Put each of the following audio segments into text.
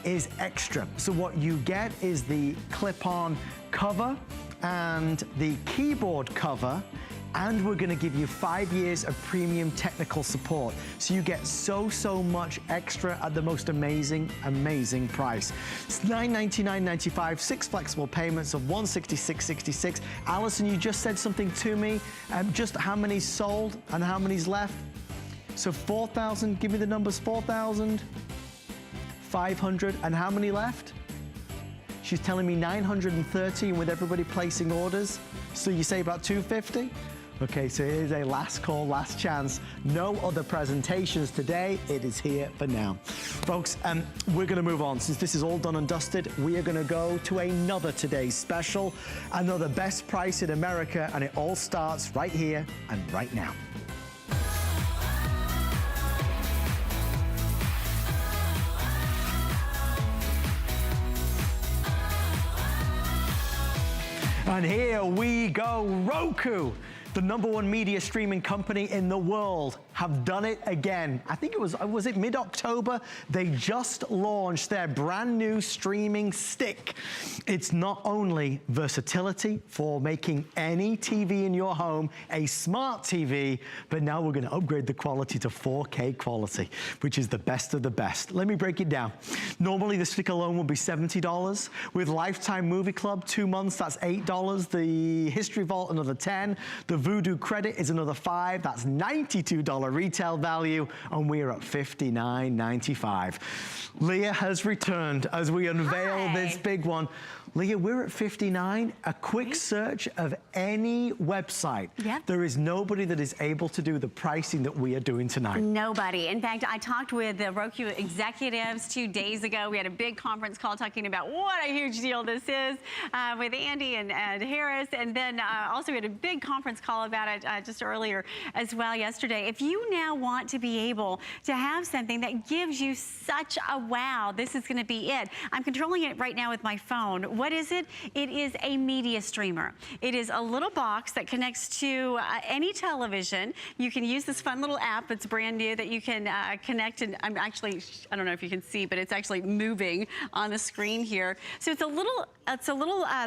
is extra. So what you get is the clip-on cover and the keyboard cover, and we're gonna give you 5 years of premium technical support. So you get so much extra at the most amazing price. It's $999.95, 6 flexible payments of $166.66. Allison, you just said something to me. Just how many's sold and how many's left? So 4,000, give me the numbers, 4,500, and how many left? She's telling me 930, and with everybody placing orders, so you say about 250? Okay, so it is a last call, last chance. No other presentations today. It is here for now. Folks, we're gonna move on. Since this is all done and dusted, we are gonna go to another today's special, another best price in America, and it all starts right here and right now. And here we go, Roku. The #1 media streaming company in the world have done it again. I think it was it mid-October? They just launched their brand new streaming stick. It's not only versatility for making any TV in your home a smart TV, but now we're gonna upgrade the quality to 4K quality, which is the best of the best. Let me break it down. Normally the stick alone will be $70. With Lifetime Movie Club, 2 months, that's $8. The History Vault, another $10. The Voodoo credit is another $5. That's $92 retail value, and we're at $59.95. Leah has returned as we unveil this big one. Leah, we're at $59. A quick search of any website. Yep. There is nobody that is able to do the pricing that we are doing tonight. Nobody. In fact, I talked with the Roku executives 2 days ago. We had a big conference call talking about what a huge deal this is with Andy and Harris. And then also we had a big conference call about it just earlier as well yesterday. If you now want to be able to have something that gives you such a wow, this is gonna be it. I'm controlling it right now with my phone. What is it? It is a media streamer. It is a little box that connects to any television. You can use this fun little app that's brand new that you can connect, and I don't know if you can see, but it's actually moving on the screen here. So it's a little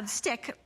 stick.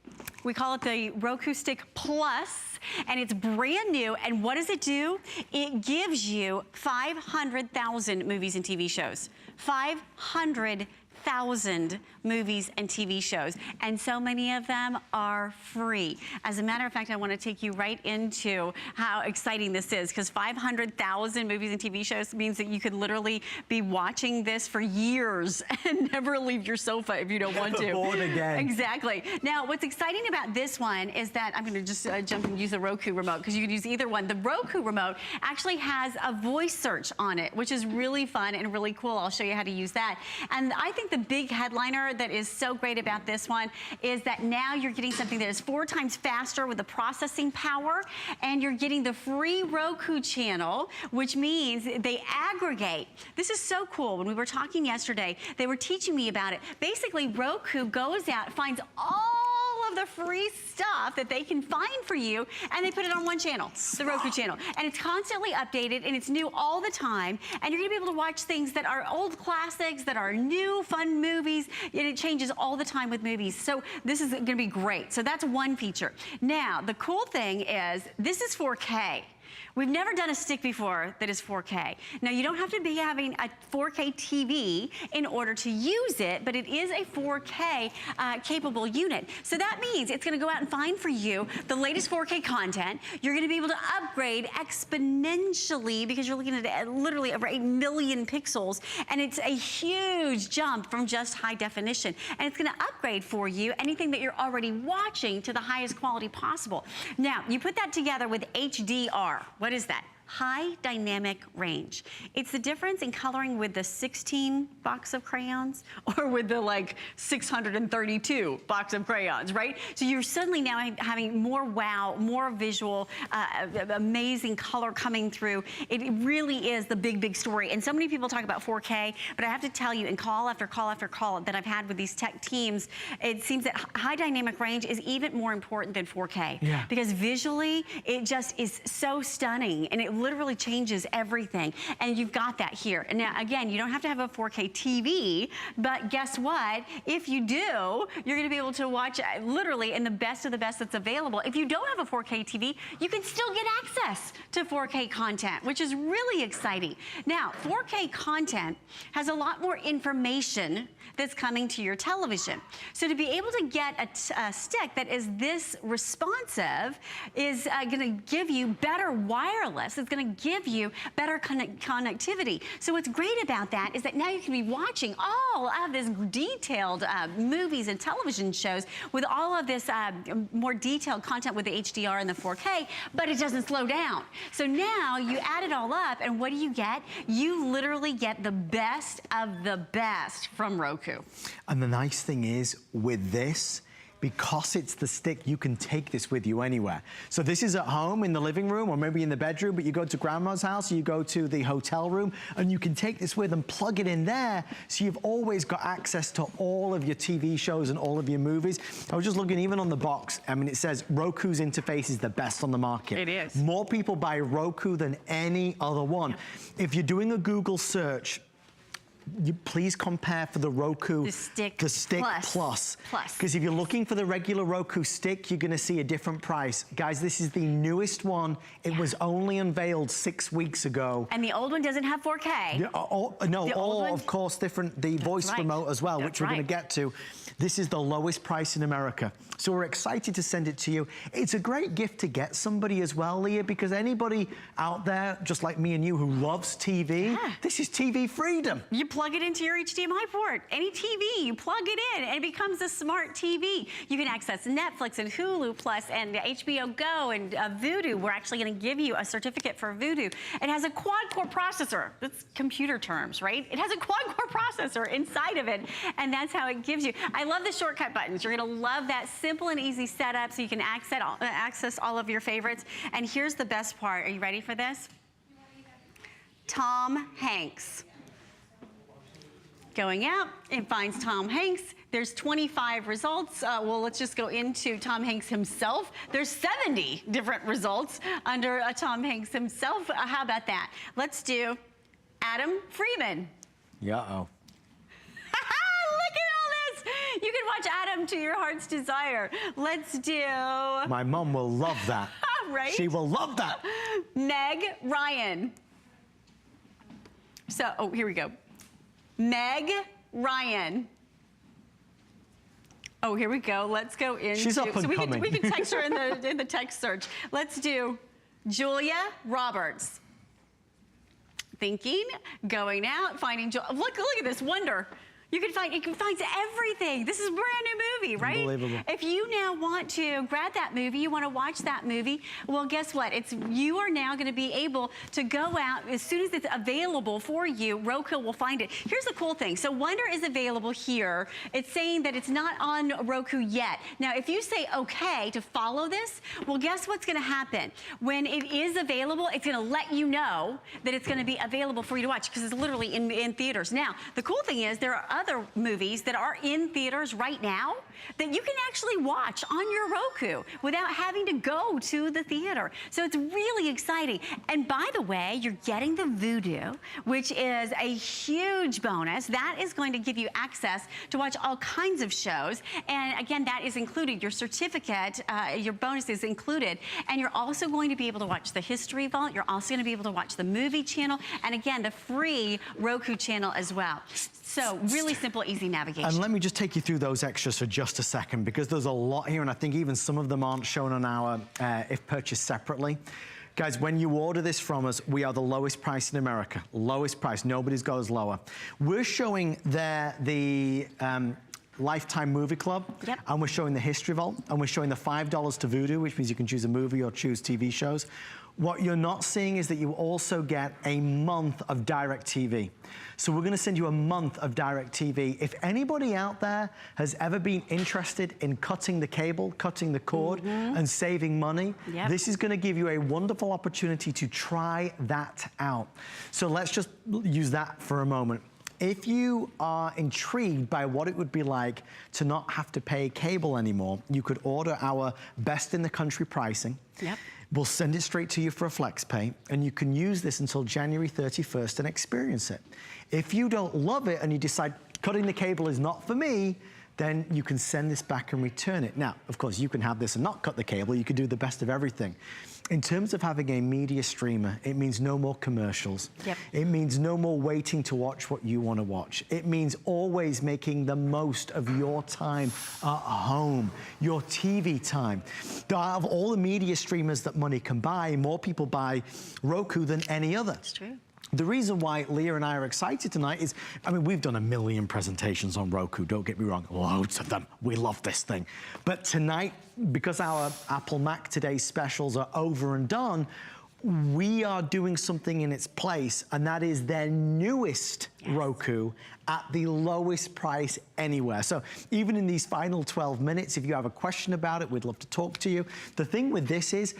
We call it the Roku Stick Plus, and it's brand new. And what does it do? It gives you 500,000 movies and TV shows. 500,000 movies and TV shows, and so many of them are free. As a matter of fact, I want to take you right into how exciting this is, because 500,000 movies and TV shows means that you could literally be watching this for years and never leave your sofa if you don't want to. Bored again. Exactly. Now, what's exciting about this one is that I'm going to just jump and use the Roku remote, because you can use either one. The Roku remote actually has a voice search on it, which is really fun and really cool. I'll show you how to use that. And I think the big headliner that is so great about this one is that now you're getting something that is 4 times faster with the processing power, and you're getting the free Roku channel, which means they aggregate. This is so cool. When we were talking yesterday, they were teaching me about it. Basically, Roku goes out, finds all of the free stuff that they can find for you, and they put it on one channel, the Roku channel. And it's constantly updated, and it's new all the time. And you're gonna be able to watch things that are old classics, that are new, fun movies, and it changes all the time with movies. So this is gonna be great. So that's one feature. Now, the cool thing is, this is 4K. We've never done a stick before that is 4K. Now, you don't have to be having a 4K TV in order to use it, but it is a 4K capable unit. So that means it's gonna go out and find for you the latest 4K content. You're gonna be able to upgrade exponentially, because you're looking at literally over 8 million pixels, and it's a huge jump from just high definition. And it's gonna upgrade for you anything that you're already watching to the highest quality possible. Now, you put that together with HDR. What is that? High dynamic range. It's the difference in coloring with the 16 box of crayons or with the like 632 box of crayons, right? So you're suddenly now having more wow, more visual, amazing color coming through. It really is the big story. And so many people talk about 4K, but I have to tell you, in call after call after call that I've had with these tech teams, it seems that high dynamic range is even more important than 4K. Yeah. Because visually, it just is so stunning, and it literally changes everything. And you've got that here. And now, again, you don't have to have a 4K TV, but guess what? If you do, you're gonna be able to watch literally in the best of the best that's available. If you don't have a 4K TV, you can still get access to 4K content, which is really exciting. Now, 4K content has a lot more information that's coming to your television. So to be able to get a stick that is this responsive is gonna give you better wireless. It's gonna give you better connectivity. So what's great about that is that now you can be watching all of this detailed movies and television shows with all of this more detailed content with the HDR and the 4K, but it doesn't slow down. So now you add it all up, and what do you get? You literally get the best of the best from Roku. And the nice thing is, with this, because it's the stick, you can take this with you anywhere. So this is at home in the living room or maybe in the bedroom, but you go to grandma's house, you go to the hotel room, and you can take this with and plug it in there. So you've always got access to all of your TV shows and all of your movies. I was just looking even on the box. I mean, it says Roku's interface is the best on the market. It is. More people buy Roku than any other one. Yeah. If you're doing a Google search, you please compare for the Roku, the Stick Plus. Because if you're looking for the regular Roku stick, you're gonna see a different price. Guys, this is the newest one. It was only unveiled 6 weeks ago. And the old one doesn't have 4K. Yeah, of course, different, the voice remote as well, which we're gonna get to. This is the lowest price in America. So we're excited to send it to you. It's a great gift to get somebody as well, Leah, because anybody out there, just like me and you, who loves TV, this is TV freedom. You plug it into your HDMI port. Any TV, you plug it in, and it becomes a smart TV. You can access Netflix and Hulu Plus and HBO Go and Vudu. We're actually gonna give you a certificate for Vudu. It has a quad-core processor. That's computer terms, right? It has a quad-core processor inside of it, and that's how it gives you. I love the shortcut buttons. You're gonna love that simple and easy setup so you can access all of your favorites. And here's the best part. Are you ready for this? Tom Hanks. Going out, it finds Tom Hanks. There's 25 results. Well, let's just go into Tom Hanks himself. There's 70 different results under Tom Hanks himself. How about that? Let's do Adam Freeman. Uh-oh. Look at all this. You can watch Adam to your heart's desire. Let's do... My mom will love that. Right? She will love that. Meg Ryan. So, oh, here we go. Meg Ryan. Oh, here we go. Let's go into... She's up and coming. We can text her in the text search. Let's do Julia Roberts. Thinking, going out, finding... Look at this wonder. It finds everything. This is a brand new movie, right? Unbelievable. If you now want to grab that movie, you want to watch that movie, well, guess what? You are now going to be able to go out as soon as it's available for you. Roku will find it. Here's the cool thing. So Wonder is available here. It's saying that it's not on Roku yet. Now, if you say okay to follow this, well, guess what's going to happen? When it is available, it's going to let you know that it's going to be available for you to watch because it's literally in theaters. Now, the cool thing is there are other movies that are in theaters right now that you can actually watch on your Roku without having to go to the theater. So it's really exciting. And by the way, you're getting the Vudu, which is a huge bonus. That is going to give you access to watch all kinds of shows. And again, that is included. Your certificate, your bonus is included. And you're also going to be able to watch the History Vault. You're also going to be able to watch the movie channel. And again, the free Roku channel as well. So really simple, easy navigation. And let me just take you through those extras for just a second, because there's a lot here, and I think even some of them aren't shown on our if purchased separately. Guys, when you order this from us, we are the lowest price in America. Lowest price. Nobody's got us lower. We're showing there the Lifetime Movie Club, and we're showing the History Vault, and we're showing the $5 to Vudu, which means you can choose a movie or choose TV shows. What you're not seeing is that you also get a month of DirecTV. So we're gonna send you a month of DirecTV. If anybody out there has ever been interested in cutting the cable, cutting the cord, and saving money, this is gonna give you a wonderful opportunity to try that out. So let's just use that for a moment. If you are intrigued by what it would be like to not have to pay cable anymore, you could order our best in the country pricing. We'll send it straight to you for a flex pay, and you can use this until January 31st and experience it. If you don't love it and you decide cutting the cable is not for me, then you can send this back and return it. Now, of course, you can have this and not cut the cable. You can do the best of everything. In terms of having a media streamer, it means no more commercials. Yep. It means no more waiting to watch what you want to watch. It means always making the most of your time at home, your TV time. Out of all the media streamers that money can buy, more people buy Roku than any other. That's true. The reason why Leah and I are excited tonight is, I mean, we've done 1 million presentations on Roku, don't get me wrong, loads of them. We love this thing. But tonight, because our Apple Mac Today specials are over and done, we are doing something in its place, and that is their newest Roku at the lowest price anywhere. So even in these final 12 minutes, if you have a question about it, we'd love to talk to you. The thing with this is,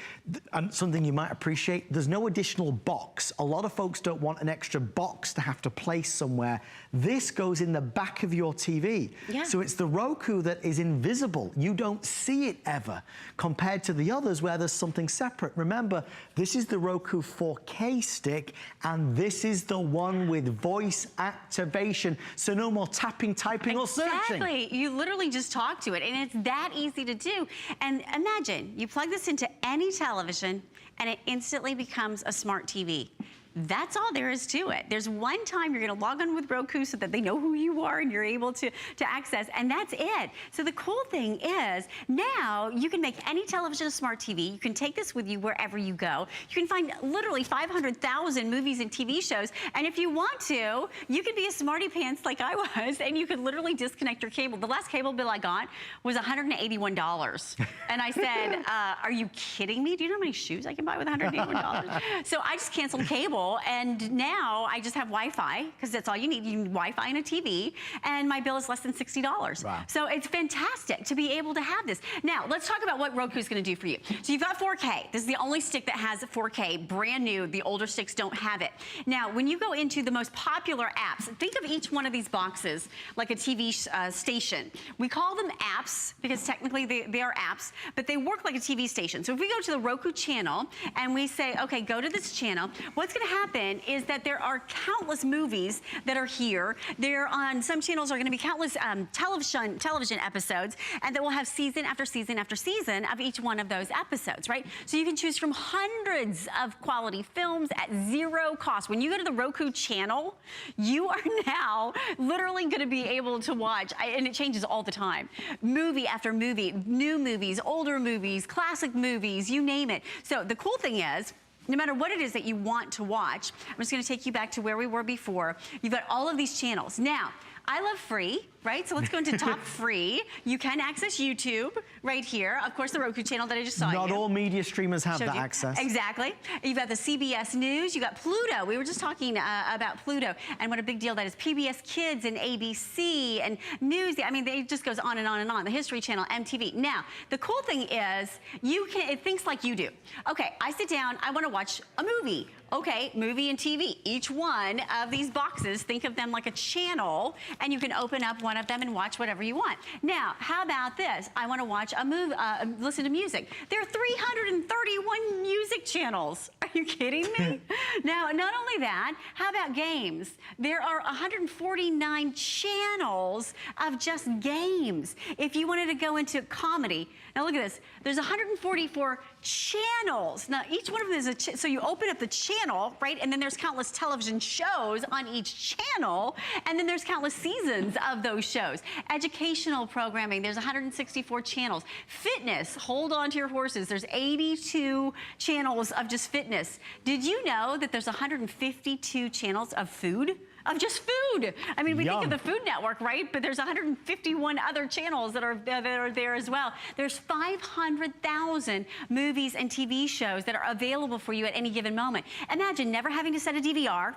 and something you might appreciate, there's no additional box. A lot of folks don't want an extra box to have to place somewhere. This goes in the back of your TV. Yeah. So it's the Roku that is invisible. You don't see it ever, compared to the others where there's something separate. Remember, this is the Roku 4K stick, and this is the one with voice activation. So no more tapping, typing, or searching. Exactly. You literally just talk to it, and it's that easy to do. And imagine, you plug this into any television, and it instantly becomes a smart TV. That's all there is to it. There's one time you're gonna log on with Roku so that they know who you are and you're able to access, and that's it. So the cool thing is, now you can make any television a smart TV. You can take this with you wherever you go. You can find literally 500,000 movies and TV shows, and if you want to, you can be a smarty pants like I was, and you could literally disconnect your cable. The last cable bill I got was $181. And I said, are you kidding me? Do you know how many shoes I can buy with $181? So I just canceled cable. And now I just have Wi-Fi, because that's all you need. You need Wi-Fi and a TV, and my bill is less than $60. Wow. So it's fantastic to be able to have this. Now, let's talk about what Roku's gonna do for you. So you've got 4K. This is the only stick that has 4K, brand new. The older sticks don't have it. Now, when you go into the most popular apps, think of each one of these boxes like a TV station. We call them apps because technically they are apps, but they work like a TV station. So if we go to the Roku channel and we say, okay, go to this channel, what's gonna happen is that there are countless movies that are here. There on some channels are going to be countless television episodes, and that will have season after season after season of each one of those episodes, right? So you can choose from hundreds of quality films at zero cost. When you go to the Roku channel, you are now literally going to be able to watch, and it changes all the time, movie after movie, new movies, older movies, classic movies, you name it. So the cool thing is, no matter what it is that you want to watch, I'm just gonna take you back to where we were before. You've got all of these channels. Now, I love free, right? So let's go into top free. You can access YouTube right here. Of course, the Roku channel that I just saw. Not all media streamers have that access. Exactly. You've got the CBS News. You got Pluto. We were just talking about Pluto and what a big deal that is. PBS Kids and ABC and News. I mean, it just goes on and on and on. The History Channel, MTV. Now, the cool thing is, it thinks like you do. Okay, I sit down. I want to watch a movie. Okay, movie and TV. Each one of these boxes, think of them like a channel, and you can open up one of them and watch whatever you want. Now, how about this? I want to watch a movie, listen to music. There are 331 music channels. Are you kidding me? Now, not only that, how about games? There are 149 channels of just games. If you wanted to go into comedy, now look at this. There's 144 channels. Now, each one of them is so you open up the channel, right? And then there's countless television shows on each channel. And then there's countless seasons of those shows. Educational programming, there's 164 channels. Fitness, hold on to your horses. There's 82 channels of just fitness. Did you know that there's 152 channels of food? Of just food. I mean, we think of the Food Network, right? But there's 151 other channels that are there as well. There's 500,000 movies and TV shows that are available for you at any given moment. Imagine never having to set a DVR,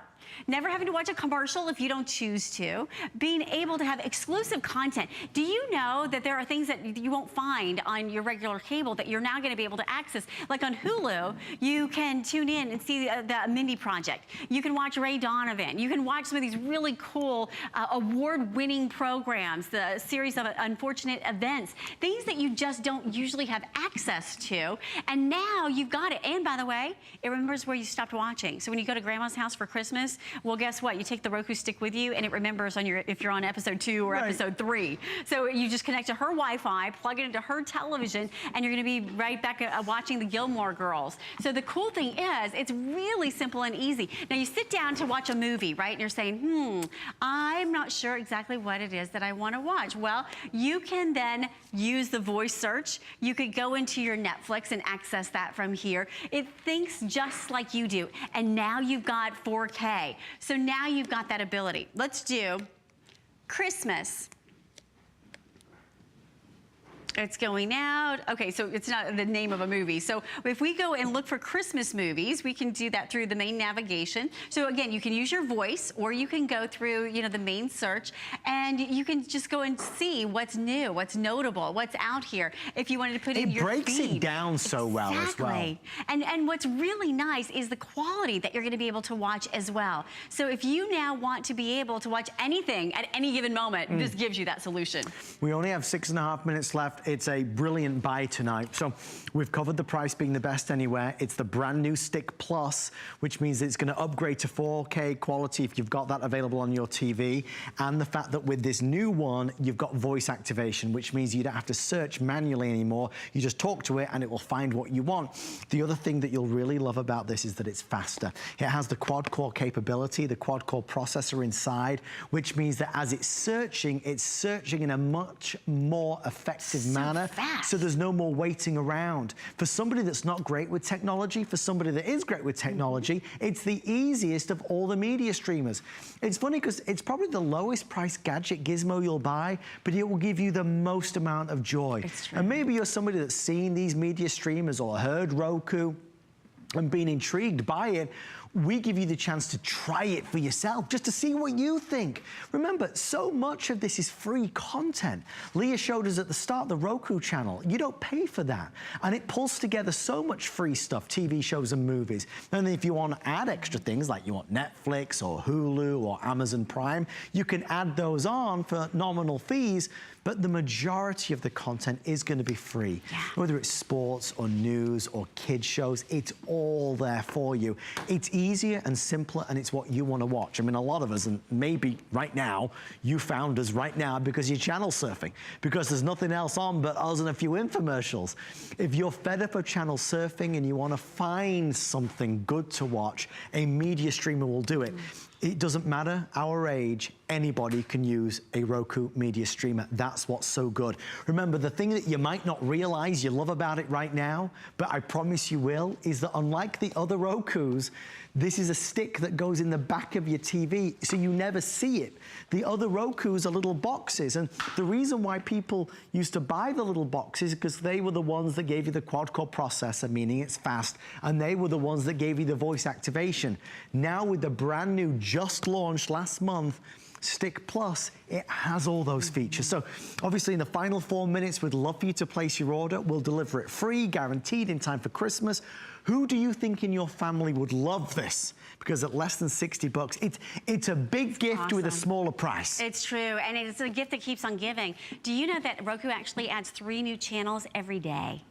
never having to watch a commercial if you don't choose to, being able to have exclusive content. Do you know that there are things that you won't find on your regular cable that you're now going to be able to access? Like on Hulu, you can tune in and see the Mindy Project. You can watch Ray Donovan. You can watch some of these really cool award-winning programs, the series of unfortunate events, things that you just don't usually have access to. And now you've got it. And by the way, it remembers where you stopped watching. So when you go to grandma's house for Christmas, well, guess what? You take the Roku stick with you and it remembers on if you're on episode 2 or episode 3. So you just connect to her Wi-Fi, plug it into her television, and you're gonna be right back watching the Gilmore Girls. So the cool thing is, it's really simple and easy. Now you sit down to watch a movie, right? And you're saying, I'm not sure exactly what it is that I wanna watch. Well, you can then use the voice search. You could go into your Netflix and access that from here. It thinks just like you do. And now you've got 4K. So now you've got that ability. Let's do Christmas. It's going out. Okay, so it's not the name of a movie. So if we go and look for Christmas movies, we can do that through the main navigation. So again, you can use your voice, or you can go through, the main search, and you can just go and see what's new, what's notable, what's out here. If you wanted to put in your feed. It breaks it down so well as well. And what's really nice is the quality that you're going to be able to watch as well. So if you now want to be able to watch anything at any given moment, this gives you that solution. We only have 6.5 minutes left. It's a brilliant buy tonight. So we've covered the price being the best anywhere. It's the brand new Stick Plus, which means it's going to upgrade to 4K quality if you've got that available on your TV. And the fact that with this new one, you've got voice activation, which means you don't have to search manually anymore. You just talk to it and it will find what you want. The other thing that you'll really love about this is that it's faster. It has the quad-core capability, the quad-core processor inside, which means that as it's searching in a much more effective manner. Fast. So there's no more waiting around. For somebody that's not great with technology, for somebody that is great with technology, it's the easiest of all the media streamers. It's funny because it's probably the lowest price gadget gizmo you'll buy, but it will give you the most amount of joy. It's true. And maybe you're somebody that's seen these media streamers or heard Roku and been intrigued by it. We give you the chance to try it for yourself, just to see what you think. Remember, so much of this is free content. Leah showed us at the start the Roku channel. You don't pay for that. And it pulls together so much free stuff, TV shows and movies. And then if you want to add extra things, like you want Netflix or Hulu or Amazon Prime, you can add those on for nominal fees. But the majority of the content is going to be free. Yeah. Whether it's sports or news or kids shows, it's all there for you. It's easier and simpler, and it's what you want to watch. I mean, a lot of us, and maybe right now, you found us right now because you're channel surfing, because there's nothing else on but us and a few infomercials. If you're fed up of channel surfing and you want to find something good to watch, a media streamer will do it. It doesn't matter our age, anybody can use a Roku media streamer. That's what's so good. Remember, the thing that you might not realize you love about it right now, but I promise you will, is that unlike the other Rokus, this is a stick that goes in the back of your TV, so you never see it. The other Rokus are little boxes, and the reason why people used to buy the little boxes is because they were the ones that gave you the quad-core processor, meaning it's fast, and they were the ones that gave you the voice activation. Now with the brand new, just launched last month, Stick Plus, it has all those features. So obviously in the final 4 minutes, we'd love for you to place your order. We'll deliver it free, guaranteed in time for Christmas. Who do you think in your family would love this? Because at less than 60 bucks, it's a big gift with a smaller price. It's true, and it's a gift that keeps on giving. Do you know that Roku actually adds 3 new channels every day?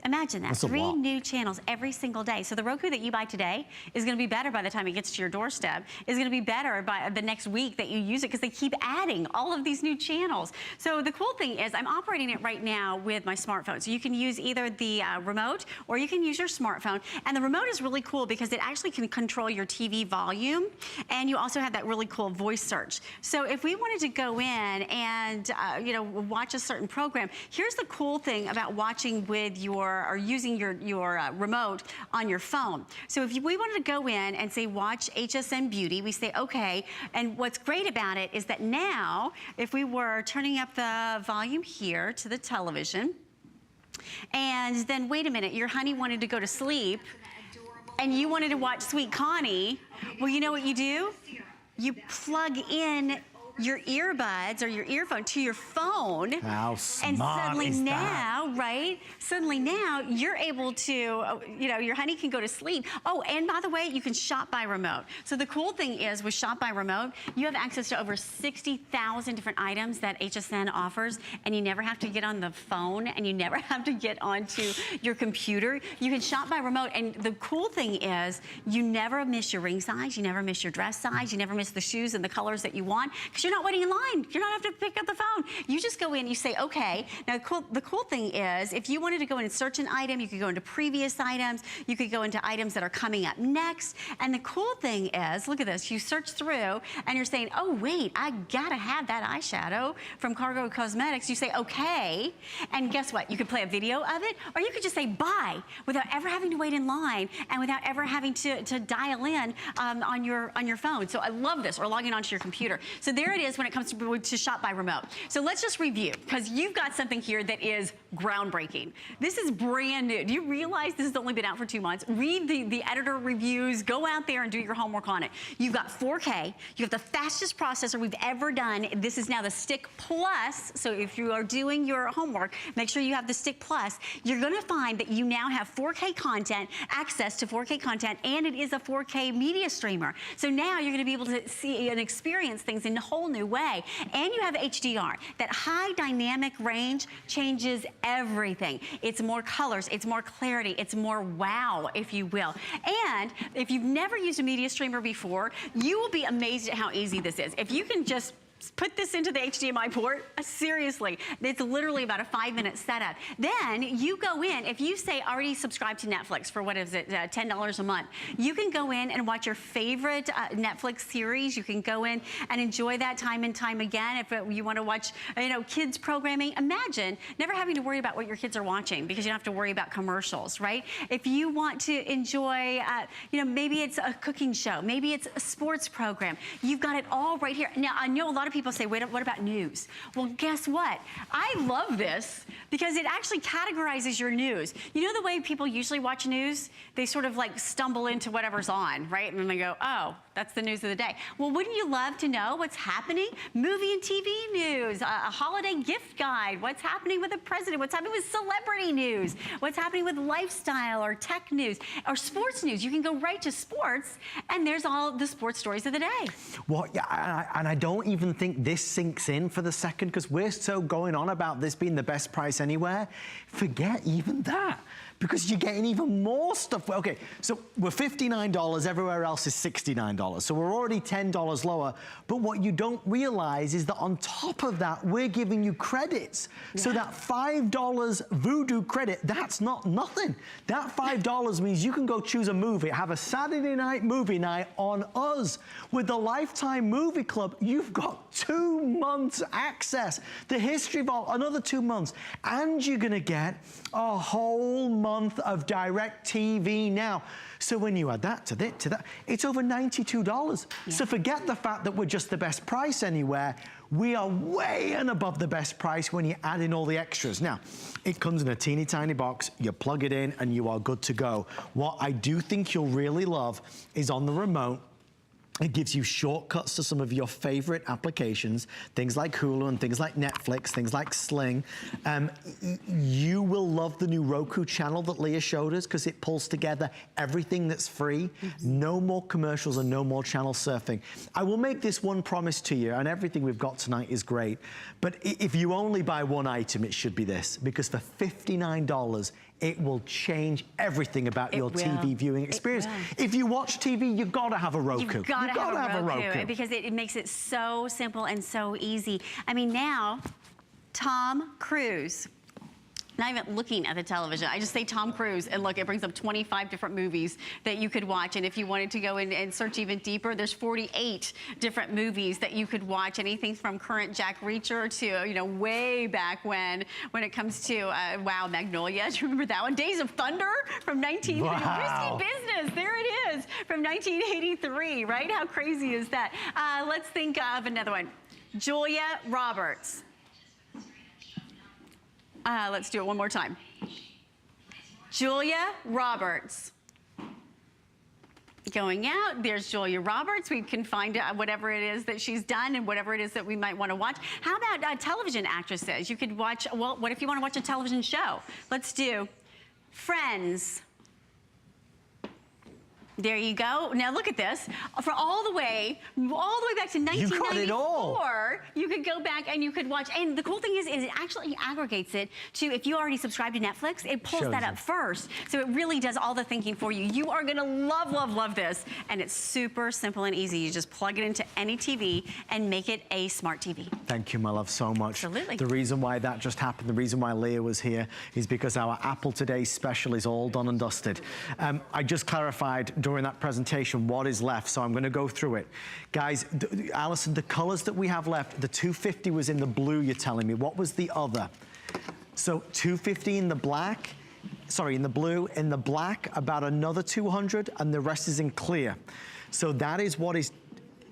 Imagine that, 3 new channels every single day. So the Roku that you buy today is gonna be better by the time it gets to your doorstep, is gonna be better by the next week that you use it, because they keep adding all of these new channels. So the cool thing is I'm operating it right now with my smartphone. So you can use either the remote or you can use your smartphone. And the remote is really cool because it actually can control your TV volume, and you also have that really cool voice search. So if we wanted to go in and watch a certain program, here's the cool thing about watching with your or using your remote on your phone. So if we wanted to go in and say watch HSN Beauty, we say okay. And what's great about it is that now, if we were turning up the volume here to the television, and then wait a minute, your honey wanted to go to sleep. and you wanted to watch Sweet Connie, well, you know what you do? You plug in your earbuds or your earphone to your phone. How smart and suddenly is now, right? Suddenly now you're able to, you know, your honey can go to sleep. Oh, and by the way, you can shop by remote. So the cool thing is with shop by remote, you have access to over 60,000 different items that HSN offers, and you never have to get on the phone and you never have to get onto your computer. You can shop by remote, and the cool thing is you never miss your ring size, you never miss your dress size, you never miss the shoes and the colors that you want, because you're not waiting in line. You're not having to pick up the phone. You just go in, you say, okay. Now, the cool thing is, if you wanted to go in and search an item, you could go into previous items, you could go into items that are coming up next. And the cool thing is, look at this, you search through and you're saying, oh, wait, I gotta have that eyeshadow from Cargo Cosmetics. You say, okay. And guess what? You could play a video of it, or you could just say buy without ever having to wait in line and without ever having to dial in on your phone. So I love this, or logging onto your computer. So there it is when it comes to shop by remote. So let's just review, because you've got something here that is groundbreaking. This is brand new. Do you realize this has only been out for 2 months? Read the editor reviews, go out there and do your homework on it. You've got 4K, you have the fastest processor we've ever done. This is now the Stick Plus, so if you are doing your homework, make sure you have the Stick Plus. You're gonna find that you now have 4K content, access to 4K content, and it is a 4K media streamer. So now you're gonna be able to see and experience things in a whole new way. And you have HDR. That high dynamic range changes everything. It's more colors, it's more clarity, it's more wow, if you will. And if you've never used a media streamer before, you will be amazed at how easy this is. If you can just put this into the HDMI port, seriously, it's literally about a 5-minute setup. Then you go in, if you say already subscribe to Netflix for, what is it, $10 a month, you can go in and watch your favorite Netflix series. You can go in and enjoy that time and time again. If you want to watch, you know, kids programming, imagine never having to worry about what your kids are watching, because you don't have to worry about commercials, right? If you want to enjoy, you know, maybe it's a cooking show, maybe it's a sports program, you've got it all right here. Now, I know a lot of people say, wait, what about news? Well, guess what? I love this because it actually categorizes your news. You know the way people usually watch news? They sort of like stumble into whatever's on, right? And then they go, oh, that's the news of the day. Well, wouldn't you love to know what's happening? Movie and TV news, a holiday gift guide, what's happening with the president, what's happening with celebrity news, what's happening with lifestyle or tech news or sports news. You can go right to sports, and there's all the sports stories of the day. Well, yeah, and I don't even think this sinks in for the second, because we're so going on about this being the best price anywhere. Forget even that, because you're getting even more stuff. Okay, so we're $59, everywhere else is $69. So we're already $10 lower. But what you don't realize is that on top of that, we're giving you credits. Yeah. So that $5 Voodoo credit, that's not nothing. That $5 means you can go choose a movie, have a Saturday night movie night on us. With the Lifetime Movie Club, you've got 2 months access. The History Vault, another 2 months. And you're gonna get a whole month of direct TV now. So when you add that to that, it's over $92. Yeah. So forget the fact that we're just the best price anywhere. We are way and above the best price when you add in all the extras. Now, it comes in a teeny tiny box, you plug it in and you are good to go. What I do think you'll really love is on the remote, it gives you shortcuts to some of your favorite applications, things like Hulu and things like Netflix, things like Sling. You will love the new Roku channel that Leah showed us, because it pulls together everything that's free. Mm-hmm. No more commercials and no more channel surfing. I will make this one promise to you, and everything we've got tonight is great, but if you only buy one item, it should be this, because for $59, it will change everything about your TV viewing experience. If you watch TV, you've got to have a Roku. You've got to have a Roku. Because it makes it so simple and so easy. I mean, now, Tom Cruise. Not even looking at the television. I just say Tom Cruise, and look, it brings up 25 different movies that you could watch. And if you wanted to go in and search even deeper, there's 48 different movies that you could watch. Anything from current Jack Reacher to, you know, way back when it comes to, wow, Magnolia. Do you remember that one? Days of Thunder from Risky Business. There it is, from 1983, right? How crazy is that? Let's think of another one. Julia Roberts. Let's do it one more time. Julia Roberts. going out. There's Julia Roberts. We can find whatever it is that she's done and whatever it is that we might want to watch. How about television actresses? You could watch, well, what if you want to watch a television show? Let's do Friends. There you go. Now look at this. For all the way back to 1994, you could go back and you could watch. And the cool thing is it actually aggregates it to, if you already subscribe to Netflix, it pulls that up first. So it really does all the thinking for you. You are gonna love, love, love this. And it's super simple and easy. You just plug it into any TV and make it a smart TV. Thank you, my love, so much. Absolutely. The reason why that just happened, the reason why Leah was here is because our Apple Today special is all done and dusted. I just clarified during that presentation what is left, so I'm going to go through it. Guys, Alison, the colors that we have left, the 250 was in the blue, you're telling me. What was the other? So 250 in the black, sorry, in the blue, in the black, about another 200, and the rest is in clear. So that is what is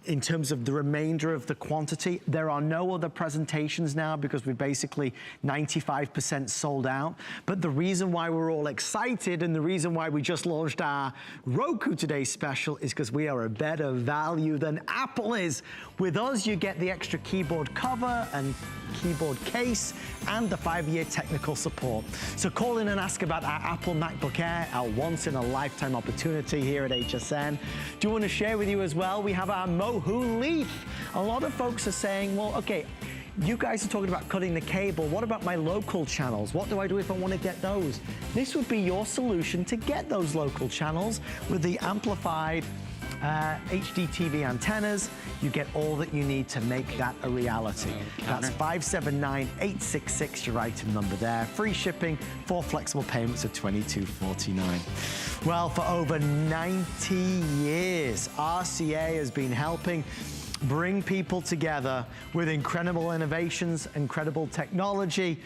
in terms of the remainder of the quantity. There are no other presentations now because we're basically 95% sold out. But the reason why we're all excited and the reason why we just launched our Roku Today special is because we are a better value than Apple is. With us, you get the extra keyboard cover and keyboard case and the 5-year technical support. So call in and ask about our Apple MacBook Air, our once-in-a-lifetime opportunity here at HSN. Do want to share with you as well, we have our Mohu Leaf. A lot of folks are saying, well, okay, you guys are talking about cutting the cable. What about my local channels? What do I do if I want to get those? This would be your solution to get those local channels with the amplified HD TV antennas. You get all that you need to make that a reality. That's 579-866, your item number there. Free shipping, 4 flexible payments of $22.49. Well, for over 90 years, RCA has been helping bring people together with incredible innovations, incredible technology.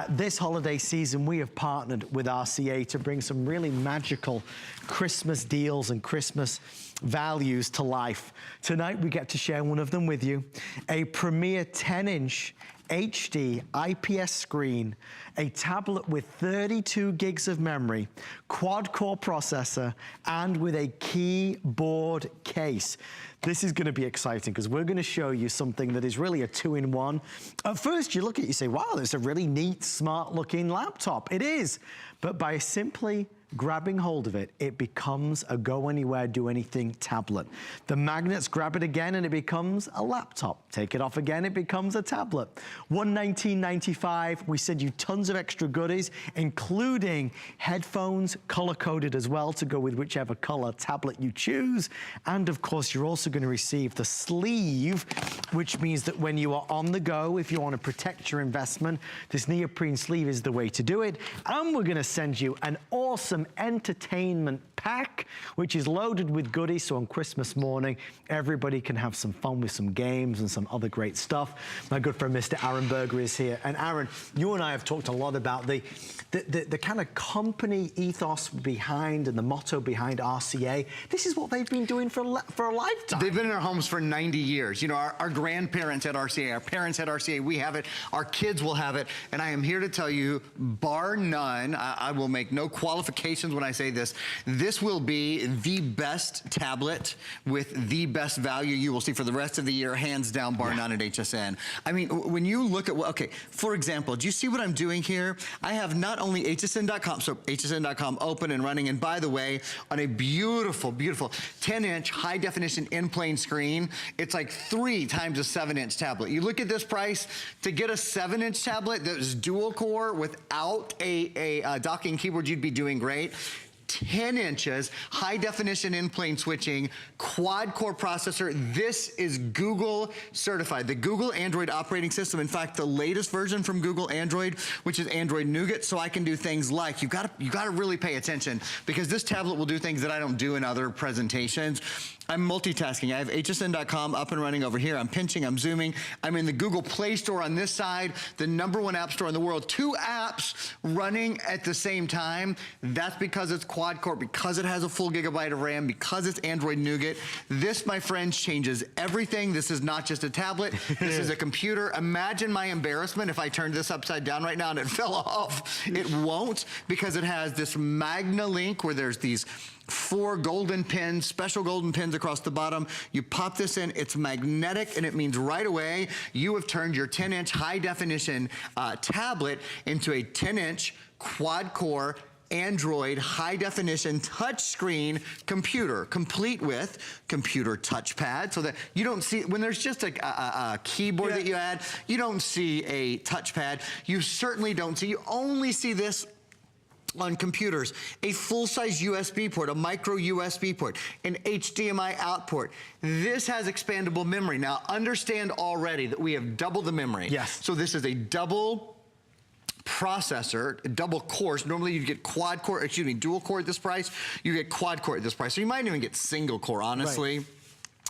This holiday season, we have partnered with RCA to bring some really magical Christmas deals and Christmas values to life. Tonight, we get to share one of them with you. A premier 10-inch HD IPS screen, a tablet with 32 gigs of memory, quad-core processor, and with a keyboard case. This is going to be exciting because we're going to show you something that is really a 2-in-1. At first, you look at it, you say, wow, it's a really neat, smart-looking laptop. It is. But by simply grabbing hold of it, it becomes a go-anywhere, do-anything tablet. The magnets, grab it again, and it becomes a laptop. Take it off again, it becomes a tablet. $119.95. We send you tons of extra goodies, including headphones, color-coded as well, to go with whichever color tablet you choose. And, of course, you're also going to receive the sleeve, which means that when you are on the go, if you want to protect your investment, this neoprene sleeve is the way to do it. And we're going to send you an awesome entertainment pack, which is loaded with goodies, so on Christmas morning, everybody can have some fun with some games and some other great stuff. My good friend, Mr. Aaron Berger, is here. And Aaron, you and I have talked a lot about the kind of company ethos behind and the motto behind RCA. This is what they've been doing for a lifetime. They've been in our homes for 90 years. You know, our grandparents had RCA, our parents had RCA, we have it, our kids will have it, and I am here to tell you, bar none, I will make no qualifications when I say this, this will be the best tablet with the best value you will see for the rest of the year, hands down, bar none at HSN. I mean, when you look at, okay, for example, do you see what I'm doing here? I have not only hsn.com, so hsn.com open and running, and by the way, on a beautiful, beautiful 10-inch high-definition in-plane screen, it's like 3 times a 7-inch tablet. You look at this price, to get a 7-inch tablet that is dual-core without a docking keyboard, you'd be doing great. 10 inches, high definition in-plane switching, quad-core processor. This is Google certified, the Google Android operating system. In fact, the latest version from Google Android, which is Android Nougat, so I can do things like, you gotta really pay attention because this tablet will do things that I don't do in other presentations. I'm multitasking. I have hsn.com up and running over here. I'm pinching, I'm zooming. I'm in the Google Play Store on this side, the #1 app store in the world. 2 apps running at the same time. That's because it's quad core, because it has a full gigabyte of RAM, because it's Android Nougat, this, my friends, changes everything. This is not just a tablet. This is a computer. Imagine my embarrassment if I turned this upside down right now and it fell off. It won't, because it has this Magna Link where there's these 4 golden pins, special golden pins across the bottom. You pop this in, it's magnetic, and it means right away you have turned your 10-inch high-definition tablet into a 10-inch quad-core Android high-definition touchscreen computer, complete with computer touchpad, so that you don't see, when there's just a keyboard that you add, you don't see a touchpad. You certainly don't see, you only see this on computers, a full-size USB port, a micro USB port, an HDMI out port. This has expandable memory. Now, understand already that we have double the memory. Yes. So this is a double processor, double cores. Normally you get quad core, excuse me, dual core at this price. You get quad core at this price. So you might even get single core, honestly. Right.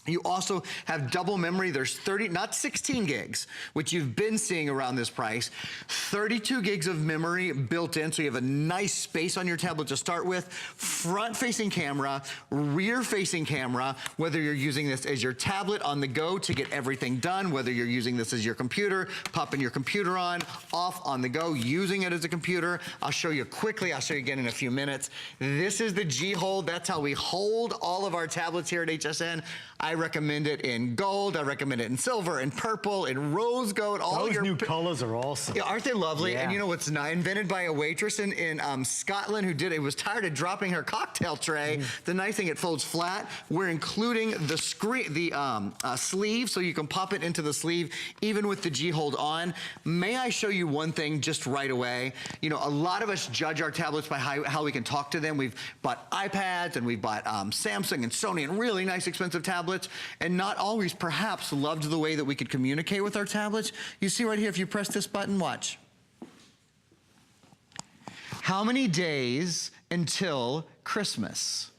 You also have double memory. There's 30, not 16 gigs, which you've been seeing around this price. 32 gigs of memory built in, so you have a nice space on your tablet to start with. Front-facing camera, rear-facing camera, whether you're using this as your tablet on the go to get everything done, whether you're using this as your computer, popping your computer on, off, on the go, using it as a computer. I'll show you quickly. I'll show you again in a few minutes. This is the G-Hold. That's how we hold all of our tablets here at HSN. I recommend it in gold. I recommend it in silver, and purple, and rose gold. All Those your new colors are awesome. Yeah, aren't they lovely? Yeah. And you know what's not invented by a waitress in Scotland who was tired of dropping her cocktail tray. The nice thing, it folds flat. We're including the sleeve, so you can pop it into the sleeve, even with the G-Hold on. May I show you one thing just right away? You know, a lot of us judge our tablets by how we can talk to them. We've bought iPads, and we've bought Samsung and Sony and really nice expensive tablets, and not always perhaps loved the way that we could communicate with our tablets. You see right here, if you press this button, watch. How many days until Christmas?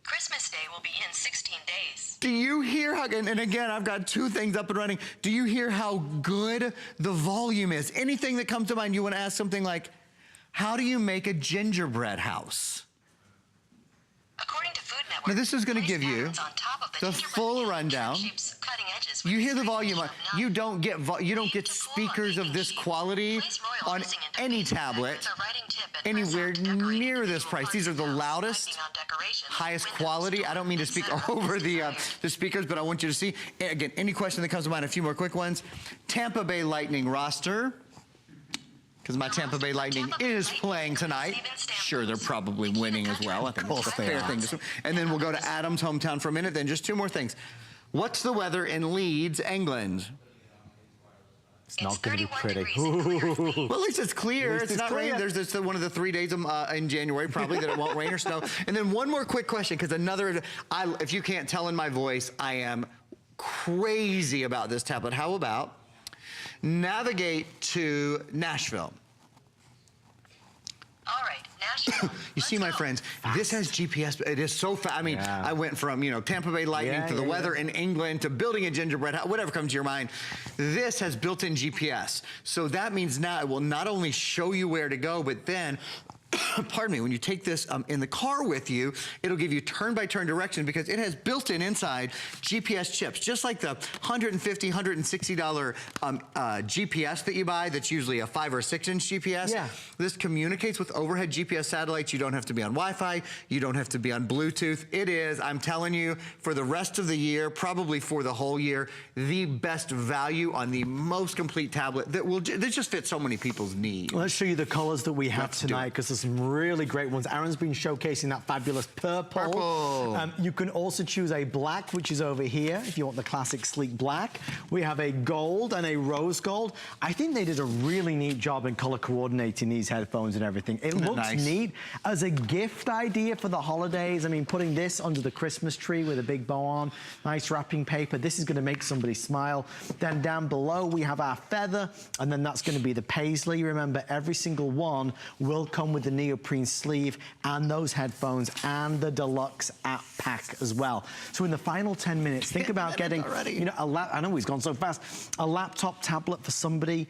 Christmas Day will be in 16 days. Do you hear how, and again, I've got 2 things up and running. Do you hear how good the volume is? Anything that comes to mind, you want to ask something like, how do you make a gingerbread house? According to Food Network, now this is going to give you the full rundown. You hear the volume. You don't get speakers of this quality on any tablet anywhere near this price. These are the loudest, highest quality. I don't mean to speak over the speakers, but I want you to see. Again, any question that comes to mind, a few more quick ones. Tampa Bay Lightning roster, because my Tampa Bay Lightning is playing tonight. Sure, they're probably winning as well. I think it's a fair thing to say. And then we'll go to Adam's hometown for a minute. Then just 2 more things. What's the weather in Leeds, England? It's not going to be pretty. Well, at least it's clear. It's not raining. There's this, one of the 3 days in January probably that it won't rain or snow. And then one more quick question, because if you can't tell in my voice, I am crazy about this tablet. How about navigate to Nashville? All right, Nashville. You see, my friends, this has GPS. It is so fast. I mean, I went from, Tampa Bay Lightning to the weather in England to building a gingerbread house, whatever comes to your mind. This has built-in GPS. So that means now it will not only show you where to go, but then pardon me, when you take this in the car with you, it'll give you turn-by-turn direction because it has built-in inside GPS chips, just like the $150, $160 GPS that you buy that's usually a 5 or 6-inch GPS. Yeah. This communicates with overhead GPS satellites. You don't have to be on Wi-Fi. You don't have to be on Bluetooth. It is, I'm telling you, for the rest of the year, probably for the whole year, the best value on the most complete tablet that just fits so many people's needs. Let's show you the colors that we have tonight, because there's some really great ones. Aaron's been showcasing that fabulous purple. You can also choose a black, which is over here, if you want the classic sleek black. We have a gold and a rose gold. I think they did a really neat job in color coordinating these headphones and everything. It looks neat as a gift idea for the holidays. I mean, putting this under the Christmas tree with a big bow on, nice wrapping paper. This is going to make somebody smile. Then down below, we have our feather, and then that's going to be the paisley. Remember, every single one will come with the neoprene sleeve and those headphones and the deluxe app pack as well. So in the final 10 minutes, think about getting, I know he's gone so fast, a laptop tablet for somebody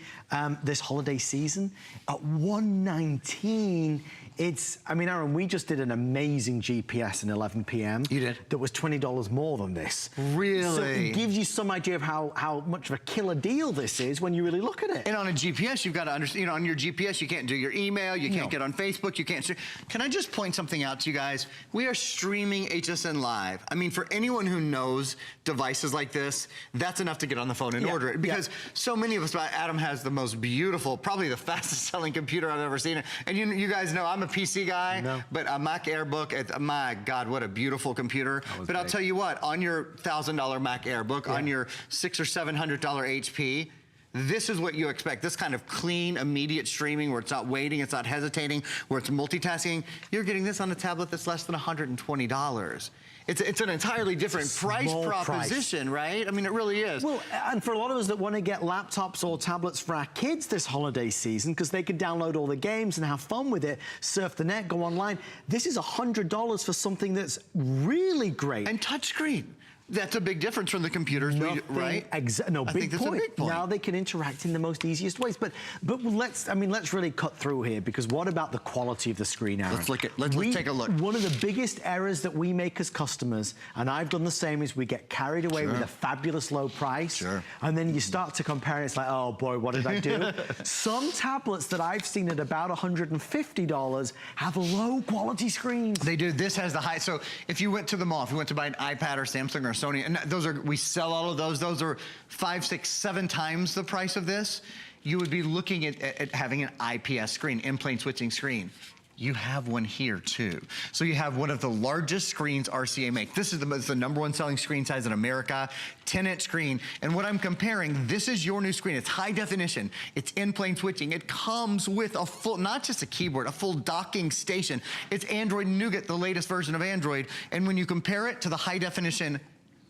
this holiday season at $119. I mean, Aaron, we just did an amazing GPS in 11 p.m. You did? That was $20 more than this. Really? So it gives you some idea of how much of a killer deal this is when you really look at it. And on a GPS, you've got to understand, you know, on your GPS, you can't do your email, you can't get on Facebook, you can't. Can I just point something out to you guys? We are streaming HSN Live. I mean, for anyone who knows devices like this, that's enough to get on the phone and order it. Because so many of us, Adam has the most beautiful, probably the fastest selling computer I've ever seen. And you guys know I'm a PC guy, but a Mac AirBook, my God, what a beautiful computer. But I'll tell you what, on your $1,000 Mac AirBook, on your $600 or $700 HP, this is what you expect. This kind of clean, immediate streaming where it's not waiting, it's not hesitating, where it's multitasking. You're getting this on a tablet that's less than $120. It's an entirely different price proposition, right? I mean, it really is. Well, and for a lot of us that want to get laptops or tablets for our kids this holiday season, because they can download all the games and have fun with it, surf the net, go online, this is $100 for something that's really great. And touchscreen. That's a big difference from the computers, right? No, big point. Now they can interact in the most easiest ways. But let's really cut through here, because what about the quality of the screen, Aaron? Let's take a look. One of the biggest errors that we make as customers, and I've done the same, is we get carried away with a fabulous low price. And then you start to compare and it's like, oh boy, what did I do? Some tablets that I've seen at about $150 have low quality screens. They do. This has the high. So if you went to the mall, if you went to buy an iPad or Samsung or Sony, and we sell all of those. Those are 5, 6, 7 times the price of this. You would be looking at having an IPS screen, in-plane switching screen. You have one here too. So you have one of the largest screens RCA make. This is the #1 selling screen size in America, 10-inch screen. And what I'm comparing, this is your new screen. It's high definition. It's in-plane switching. It comes with a full, not just a keyboard, a full docking station. It's Android Nougat, the latest version of Android. And when you compare it to the high definition,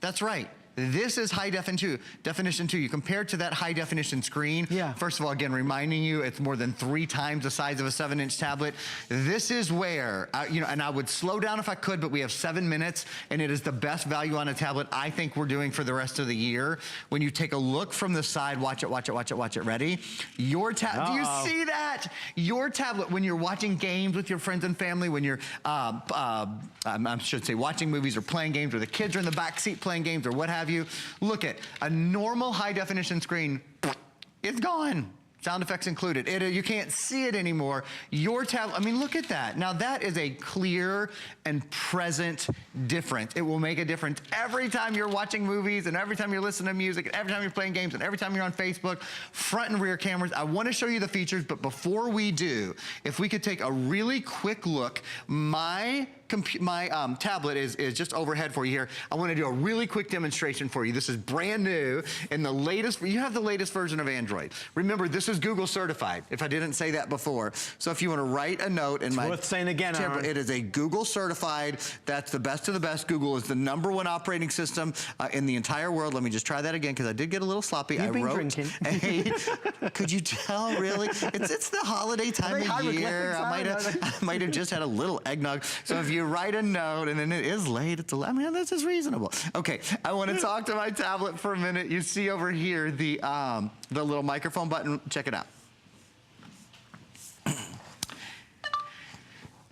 that's right. This is high definition 2. You compare it to that high definition screen. First of all, again, reminding you, it's more than 3 times the size of a 7-inch tablet. This is where, and I would slow down if I could, but we have 7 minutes, and it is the best value on a tablet I think we're doing for the rest of the year. When you take a look from the side, watch it, ready? Your tablet, do you see that? Your tablet, when you're watching games with your friends and family, when you're, I should say, watching movies or playing games, or the kids are in the back seat playing games, or what have you, look at a normal high definition screen, it's gone. Sound effects included. You can't see it anymore. Your tablet, I mean, look at that. Now that is a clear and present difference. It will make a difference every time you're watching movies, and every time you're listening to music, and every time you're playing games, and every time you're on Facebook. Front and rear cameras. I want to show you the features, but before we do, if we could take a really quick look, my tablet is just overhead for you here. I want to do a really quick demonstration for you. This is brand new in the latest, you have the latest version of Android. Remember, this is Google certified, if I didn't say that before. So if you want to write a note in worth saying again, Aaron. It is a Google certified. That's the best of the best. Google is the #1 operating system in the entire world. Let me just try that again, because I did get a little sloppy. You've been drinking. Could you tell, really? It's the holiday time of year. I might have just had a little eggnog. So if you write a note, and then it is late, I mean, this is reasonable. Okay, I want to talk to my tablet for a minute. You see over here the little microphone button. Check it out.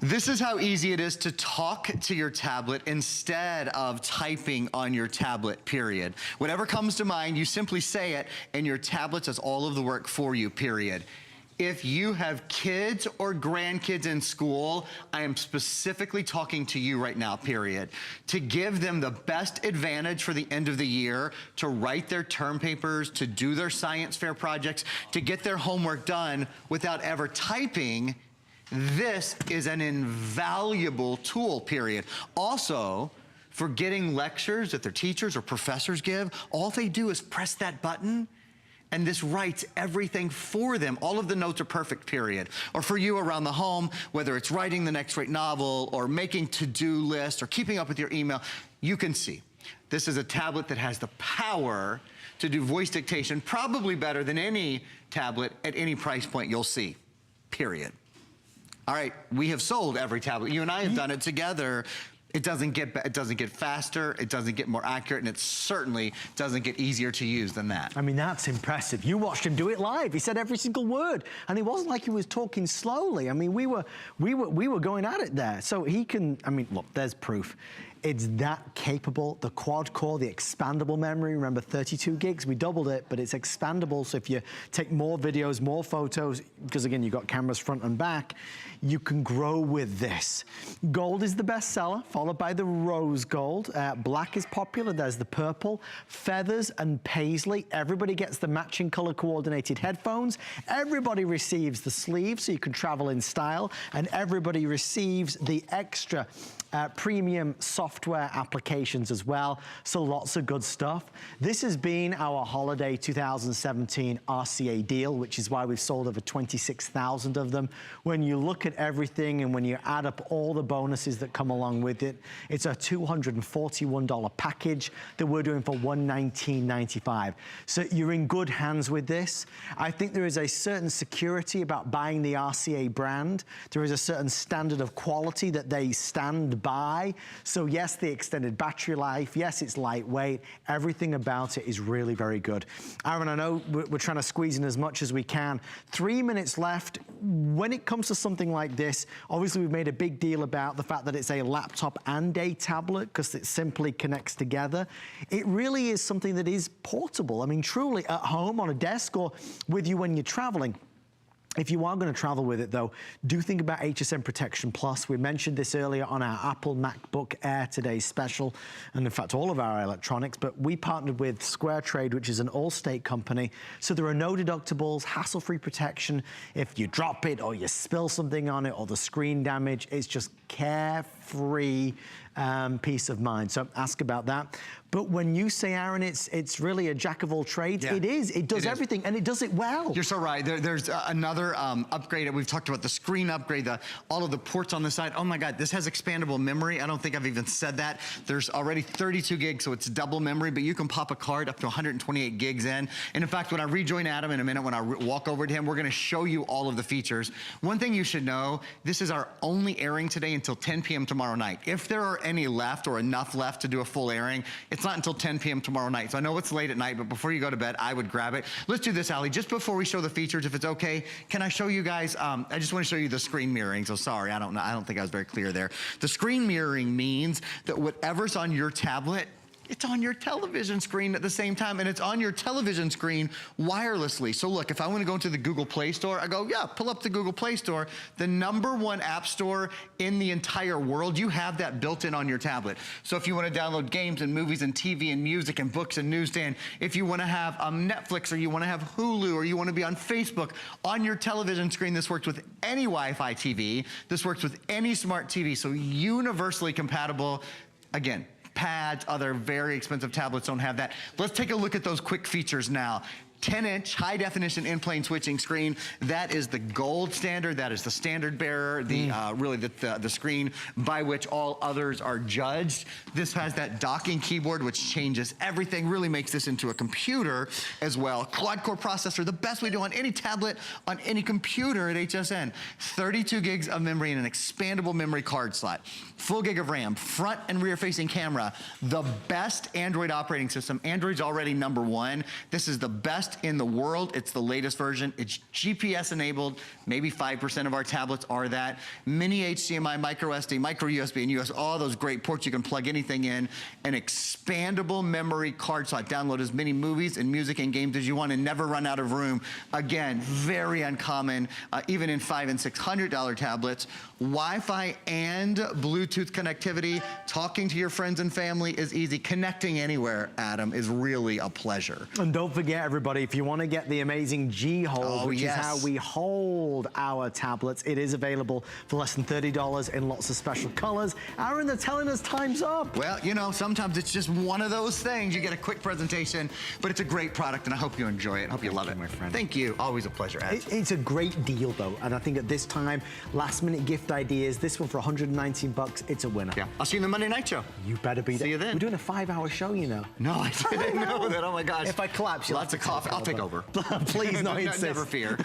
This is how easy it is to talk to your tablet instead of typing on your tablet, period. Whatever comes to mind, you simply say it, and your tablet does all of the work for you, period. If you have kids or grandkids in school, I am specifically talking to you right now, period. To give them the best advantage for the end of the year, to write their term papers, to do their science fair projects, to get their homework done without ever typing, this is an invaluable tool, period. Also, for getting lectures that their teachers or professors give, all they do is press that button, and this writes everything for them. All of the notes are perfect, period. Or for you around the home, whether it's writing the next great novel, or making to-do lists, or keeping up with your email, you can see. This is a tablet that has the power to do voice dictation, probably better than any tablet at any price point you'll see, period. All right, we have sold every tablet. You and I have done it together. It doesn't get faster, it doesn't get more accurate, and it certainly doesn't get easier to use than that. I mean, that's impressive. You watched him do it live. He said every single word, and it wasn't like he was talking slowly. I mean, we were going at it there. So he can, I mean, look, there's proof. It's that capable. The quad core, the expandable memory, remember 32 gigs, we doubled it, but it's expandable. So if you take more videos, more photos, because again, you've got cameras front and back, you can grow with this. Gold is the best seller, followed by the rose gold. Black is popular, there's the purple. Feathers and paisley, everybody gets the matching color coordinated headphones. Everybody receives the sleeve so you can travel in style, and everybody receives the extra premium software applications as well, so lots of good stuff. This has been our holiday 2017 RCA deal, which is why we've sold over 26,000 of them. When you look at everything and when you add up all the bonuses that come along with it, it's a $241 package that we're doing for $119.95. So you're in good hands with this. I think there is a certain security about buying the RCA brand. There is a certain standard of quality that they stand by. So yes, the extended battery life, yes, it's lightweight, everything about it is really very good. Aaron, I know we're trying to squeeze in as much as we can. 3 minutes left. When it comes to something like this, obviously we've made a big deal about the fact that it's a laptop and a tablet because it simply connects together. It really is something that is portable. I mean, truly at home, on a desk, or with you when you're traveling. If you are going to travel with it, though, do think about HSN Protection Plus. We mentioned this earlier on our Apple MacBook Air Today's special, and in fact, all of our electronics, but we partnered with Square Trade, which is an all-state company, so there are no deductibles, hassle-free protection. If you drop it or you spill something on it or the screen damage, it's just carefree peace of mind. So ask about that. But when you say, Aaron, it's really a jack of all trades, yeah. It is. It does everything, and it does it well. You're so right. There's another upgrade. We've talked about the screen upgrade, all of the ports on the side. Oh my God, this has expandable memory. I don't think I've even said that. There's already 32 gigs, so it's double memory, but you can pop a card up to 128 gigs in. And in fact, when I rejoin Adam in a minute, when I walk over to him, we're gonna show you all of the features. One thing you should know, this is our only airing today until 10 p.m. tomorrow night. If there are any left or enough left to do a full airing, it's not until 10 p.m. tomorrow night. So I know it's late at night, but before you go to bed, I would grab it. Let's do this, Allie. Just before we show the features, if it's okay, can I show you guys, I just want to show you the screen mirroring. So sorry, I don't think I was very clear there. The screen mirroring means that whatever's on your tablet, it's on your television screen at the same time, and it's on your television screen wirelessly. So look, if I want to go into the Google Play Store, I go, yeah, pull up the Google Play Store, the #1 app store in the entire world. You have that built in on your tablet. So if you want to download games and movies and TV and music and books and newsstand, if you want to have Netflix, or you want to have Hulu, or you want to be on Facebook, on your television screen, this works with any Wi-Fi TV. This works with any smart TV, so universally compatible. Again, pads, other very expensive tablets don't have that. Let's take a look at those quick features now. 10-inch high-definition in-plane switching screen. That is the gold standard. That is the standard bearer, really the screen by which all others are judged. This has that docking keyboard, which changes everything, really makes this into a computer as well. Quad-core processor, the best we do on any tablet, on any computer at HSN. 32 gigs of memory and an expandable memory card slot. Full gig of RAM, front and rear-facing camera. The best Android operating system. Android's already #1. This is the best in the world. It's the latest version. It's GPS enabled. Maybe 5% of our tablets are that. Mini HDMI, micro SD, micro USB, and US, all those great ports. You can plug anything in. An expandable memory card slot. Download as many movies and music and games as you want and never run out of room. Again, very uncommon, even in $500 and $600 tablets. Wi-Fi and Bluetooth connectivity. Talking to your friends and family is easy. Connecting anywhere, Adam, is really a pleasure. And don't forget, everybody, if you want to get the amazing G-Hold, which is how we hold our tablets, it is available for less than $30 in lots of special colors. Aaron, they're telling us time's up. Well, you know, sometimes it's just one of those things. You get a quick presentation, but it's a great product, and I hope you enjoy it. I hope you love it, my friend. Thank you. Always a pleasure, Adam. It's a great deal, though, and I think at this time, last-minute gift ideas, this one for 119 bucks, it's a winner. Yeah. I'll see you in the Monday night show. You better be there. See you then. We're doing a 5-hour show, you know. No, I didn't know that. Oh, my gosh. If I collapse, lots of coughing. I'll take over. Please, not insist. Never fear.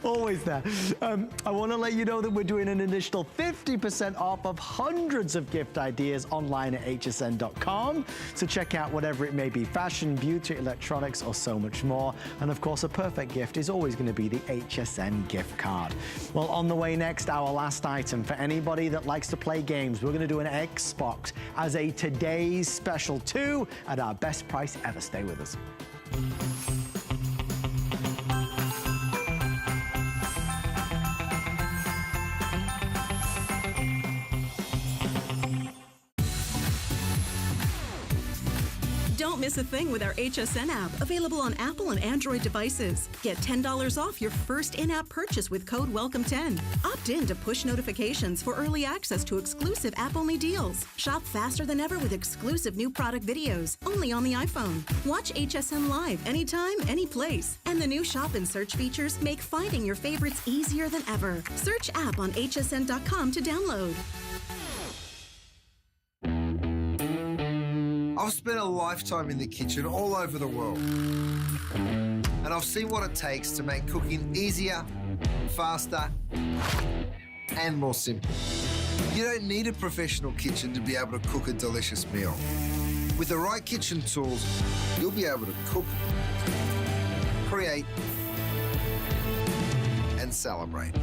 Always there. I want to let you know that we're doing an additional 50% off of hundreds of gift ideas online at hsn.com. So check out whatever it may be, fashion, beauty, electronics, or so much more. And of course, a perfect gift is always going to be the HSN gift card. Well, on the way next, our last item. For anybody that likes to play games, we're going to do an Xbox as a today's special too at our best price ever. Stay with us. Don't miss a thing with our HSN app, available on Apple and Android devices. Get $10 off your first in-app purchase with code WELCOME10. Opt in to push notifications for early access to exclusive app-only deals. Shop faster than ever with exclusive new product videos, only on the iPhone. Watch HSN Live anytime, any place. And the new shop and search features make finding your favorites easier than ever. Search app on hsn.com to download. I've spent a lifetime in the kitchen all over the world, and I've seen what it takes to make cooking easier, faster, and more simple. You don't need a professional kitchen to be able to cook a delicious meal. With the right kitchen tools, you'll be able to cook, create, and celebrate.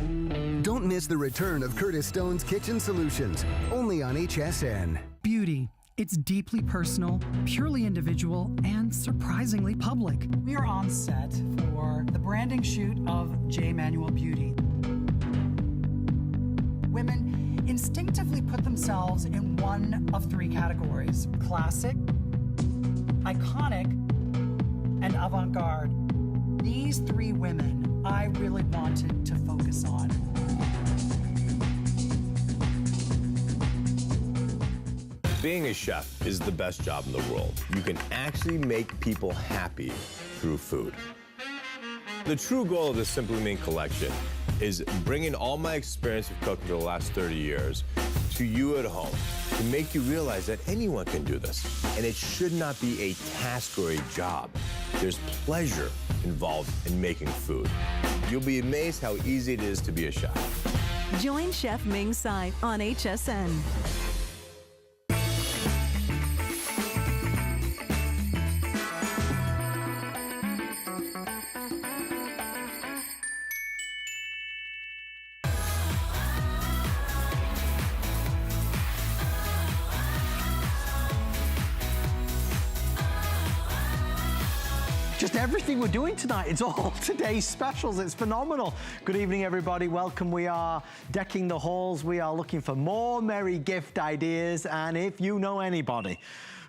Don't miss the return of Curtis Stone's Kitchen Solutions, only on HSN. Beauty. It's deeply personal, purely individual, and surprisingly public. We are on set for the branding shoot of J. Manuel Beauty. Women instinctively put themselves in one of three categories: classic, iconic, and avant-garde. These three women I really wanted to focus on. Being a chef is the best job in the world. You can actually make people happy through food. The true goal of the Simply Mean collection is bringing all my experience of cooking for the last 30 years to you at home to make you realize that anyone can do this. And it should not be a task or a job. There's pleasure involved in making food. You'll be amazed how easy it is to be a chef. Join Chef Ming Tsai on HSN. Just everything we're doing tonight, it's all today's specials. It's phenomenal. Good evening, everybody. Welcome. We are decking the halls. We are looking for more merry gift ideas. And if you know anybody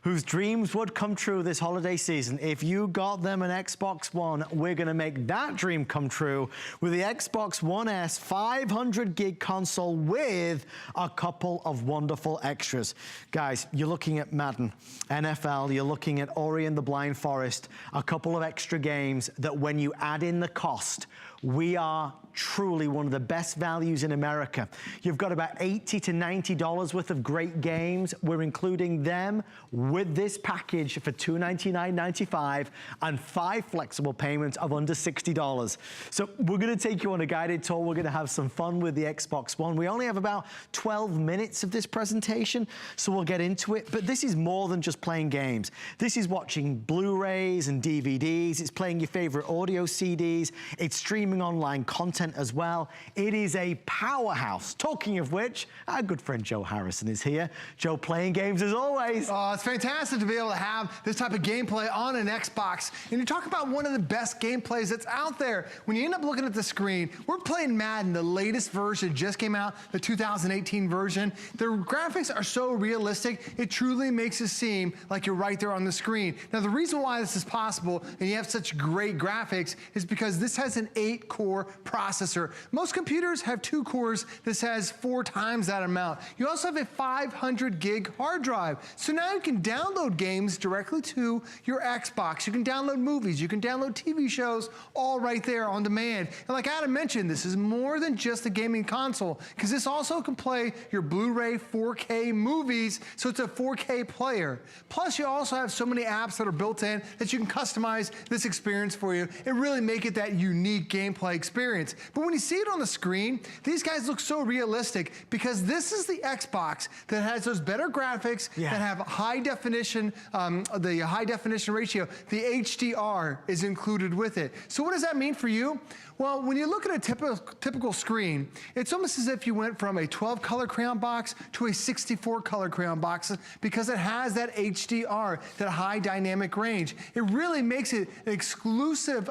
whose dreams would come true this holiday season, if you got them an Xbox One, we're gonna make that dream come true with the Xbox One S 500 gig console with a couple of wonderful extras. Guys, you're looking at Madden, NFL, you're looking at Ori and the Blind Forest, a couple of extra games that when you add in the cost, we are truly one of the best values in America. You've got about $80 to $90 worth of great games. We're including them with this package for $299.95 and 5 flexible payments of under $60. So we're gonna take you on a guided tour. We're gonna have some fun with the Xbox One. We only have about 12 minutes of this presentation, so we'll get into it. But this is more than just playing games. This is watching Blu-rays and DVDs. It's playing your favorite audio CDs. It's streaming online content as well. It is a powerhouse. Talking of which, our good friend Joe Harrison is here. Joe, playing games as always. It's fantastic to be able to have this type of gameplay on an Xbox. And you talk about one of the best gameplays that's out there. When you end up looking at the screen, we're playing Madden, the latest version, just came out, the 2018 version. The graphics are so realistic, it truly makes it seem like you're right there on the screen. Now, the reason why this is possible and you have such great graphics is because this has an 8-core processor. Most computers have 2 cores. This has 4 times that amount. You also have a 500 gig hard drive. So now you can download download games directly to your Xbox. You can download movies, you can download TV shows, all right there on demand. And like Adam mentioned, this is more than just a gaming console, because this also can play your Blu-ray 4K movies, so it's a 4K player. Plus, you also have so many apps that are built in that you can customize this experience for you and really make it that unique gameplay experience. But when you see it on the screen, these guys look so realistic because this is the Xbox that has those better graphics, that have high definition, the high definition ratio. The HDR is included with it. So what does that mean for you? Well, when you look at a typical screen, it's almost as if you went from a 12 color crayon box to a 64 color crayon box, because it has that HDR, that high dynamic range. It really makes it an exclusive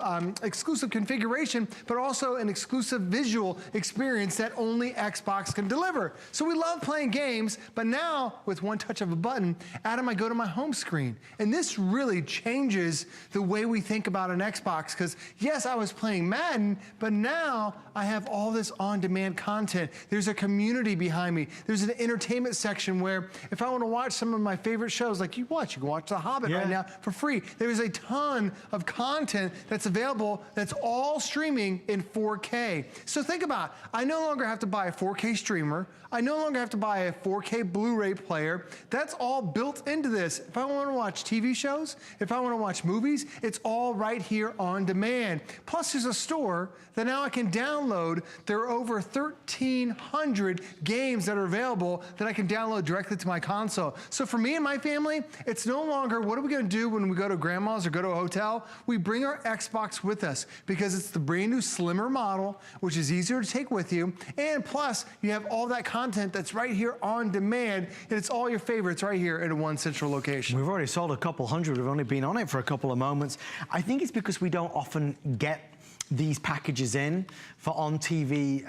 configuration, but also an exclusive visual experience that only Xbox can deliver. So we love playing games, but now with one touch of a button, Adam, I go to my home screen. And this really changes the way we think about an Xbox, because yes, I was playing Madden, but now I have all this on-demand content. There's a community behind me. There's an entertainment section where if I want to watch some of my favorite shows, like you can watch The Hobbit right now for free. There's a ton of content that's available that's all streaming in 4K. So think about it. I no longer have to buy a 4K streamer. I no longer have to buy a 4K Blu-ray player. That's all built into this. If I want to watch TV shows, if I want to watch movies, it's all right here on demand. Plus, there's a store that now I can download. There are over 1,300 games that are available that I can download directly to my console. So for me and my family, it's no longer, what are we going to do when we go to grandma's or go to a hotel? We bring our Xbox with us because it's the brand new slimmer model, which is easier to take with you. And plus, you have all that content that's right here on demand, and it's all your favorites right here in one central location. We've already sold a couple hundred. We've only been on it for a couple of moments. I think it's because we don't often get these packages in for on-TV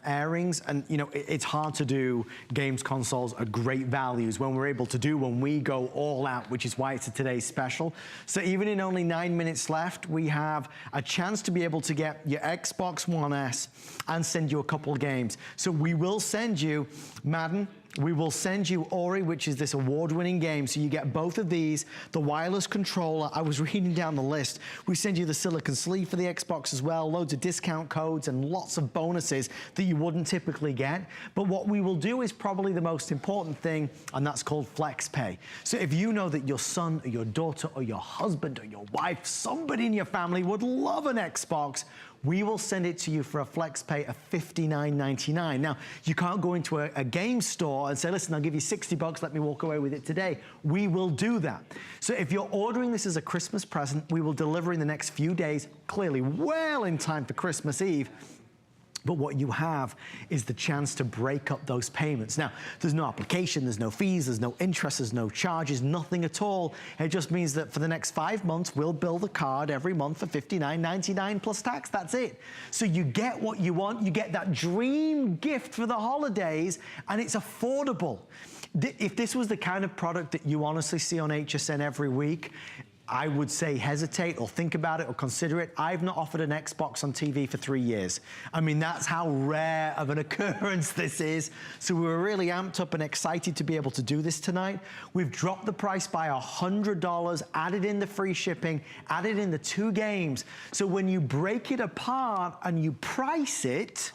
airings, and you know, it's hard to do games consoles at great values when we're able to do when we go all out, which is why it's a today's special. So even in only 9 minutes left, we have a chance to be able to get your Xbox One S and send you a couple of games. So we will send you Madden. We will send you Ori, which is this award-winning game. So you get both of these, the wireless controller. I was reading down the list. We send you the silicone sleeve for the Xbox as well, loads of discount codes and lots of bonuses that you wouldn't typically get. But what we will do is probably the most important thing, and that's called Flex Pay. So if you know that your son or your daughter or your husband or your wife, somebody in your family would love an Xbox, we will send it to you for a flex pay of $59.99. Now, you can't go into a game store and say, listen, I'll give you 60 bucks, let me walk away with it today. We will do that. So if you're ordering this as a Christmas present, we will deliver in the next few days, clearly well in time for Christmas Eve. But what you have is the chance to break up those payments. Now, there's no application, there's no fees, there's no interest, there's no charges, nothing at all. It just means that for the next 5 months, we'll bill the card every month for $59.99 plus tax. That's it. So you get what you want. You get that dream gift for the holidays, and it's affordable. If this was the kind of product that you honestly see on HSN every week, I would say hesitate or think about it or consider it. I've not offered an Xbox on TV for 3 years. I mean, that's how rare of an occurrence this is. So we were really amped up and excited to be able to do this tonight. We've dropped the price by $100, added in the free shipping, added in the 2 games. So when you break it apart and you price it,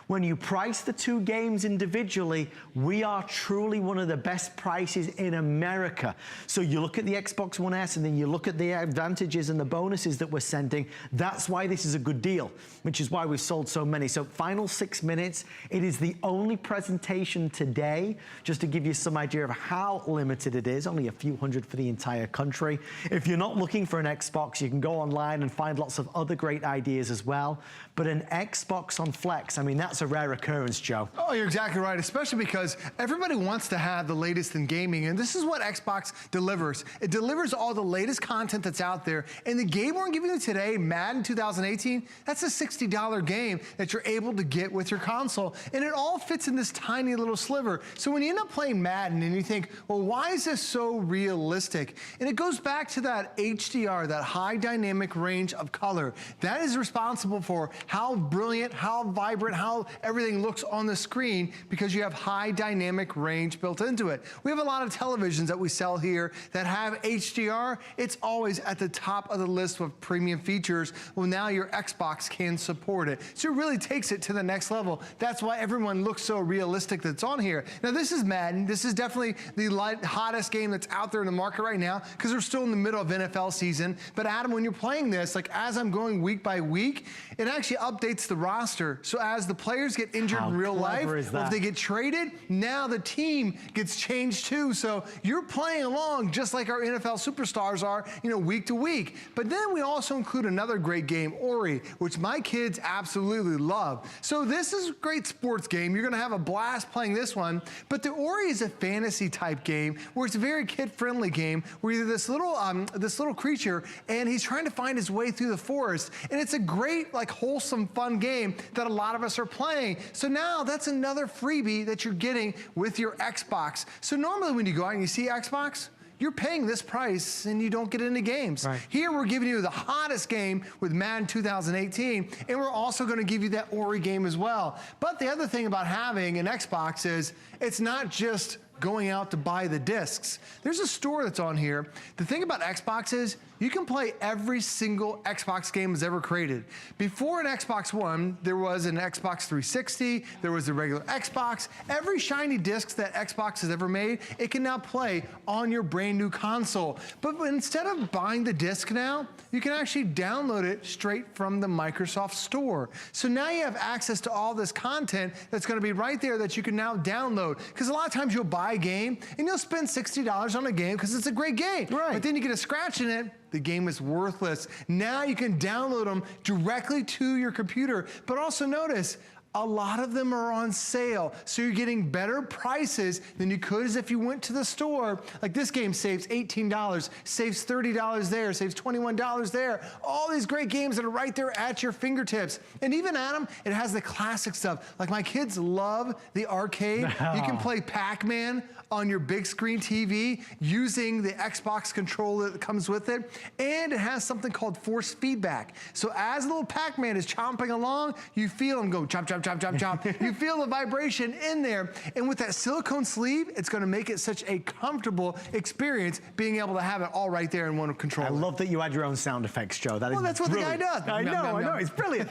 when you price the 2 games individually, we are truly one of the best prices in America. So you look at the Xbox One S and then you look at the advantages and the bonuses that we're sending. That's why this is a good deal, which is why we've sold so many. So final 6 minutes. It is the only presentation today, just to give you some idea of how limited it is, only a few hundred for the entire country. If you're not looking for an Xbox, you can go online and find lots of other great ideas as well. But an Xbox on Flex, I mean, that's a rare occurrence, Joe. Oh, you're exactly right, especially because everybody wants to have the latest in gaming, and this is what Xbox delivers. It delivers all the latest content that's out there, and the game we're giving you today, Madden 2018, that's a $60 game that you're able to get with your console, and it all fits in this tiny little sliver. So when you end up playing Madden and you think, well, why is this so realistic? And it goes back to that HDR, that high dynamic range of color. That is responsible for how brilliant, how vibrant, how everything looks on the screen because you have high dynamic range built into it. We have a lot of televisions that we sell here that have HDR. It's always at the top of the list with premium features. Well, now your Xbox can support it. So it really takes it to the next level. That's why everyone looks so realistic that's on here. Now, this is Madden. This is definitely the hottest game that's out there in the market right now because we're still in the middle of NFL season. But Adam, when you're playing this, like as I'm going week by week, it actually updates the roster. So as the players get injured in real life, or if they get traded, now the team gets changed too. So you're playing along just like our NFL superstars are, you know, week to week. But then we also include another great game, Ori, which my kids absolutely love. So this is a great sports game. You're gonna have a blast playing this one. But the Ori is a fantasy type game where it's a very kid-friendly game where you're this little creature and he's trying to find his way through the forest. And it's a great, like, wholesome, fun game that a lot of us are playing. So now that's another freebie that you're getting with your Xbox. So normally when you go out and you see Xbox, you're paying this price and you don't get any games. Right. Here we're giving you the hottest game with Madden 2018, and we're also gonna give you that Ori game as well. But the other thing about having an Xbox is it's not just going out to buy the discs. There's a store that's on here. The thing about Xbox is you can play every single Xbox game that's ever created. Before an Xbox One, there was an Xbox 360, there was a regular Xbox. Every shiny disc that Xbox has ever made, it can now play on your brand new console. But instead of buying the disc now, you can actually download it straight from the Microsoft Store. So now you have access to all this content that's gonna be right there that you can now download. Because a lot of times you'll buy a game and you'll spend $60 on a game because it's a great game. Right. But then you get a scratch in it, the game is worthless. Now you can download them directly to your computer. But also notice, a lot of them are on sale. So you're getting better prices than you could as if you went to the store. Like this game saves $18, saves $30 there, saves $21 there. All these great games that are right there at your fingertips. And even, Adam, it has the classic stuff. Like my kids love the arcade. You can play Pac-Man on your big screen TV using the Xbox controller that comes with it. And it has something called force feedback. So as little Pac-Man is chomping along, you feel him go chomp, chomp, chomp, chomp, chomp. You feel the vibration in there. And with that silicone sleeve, it's gonna make it such a comfortable experience being able to have it all right there in one controller. I love that you add your own sound effects, Joe. That is that's what brilliant. the guy does. I know, it's brilliant.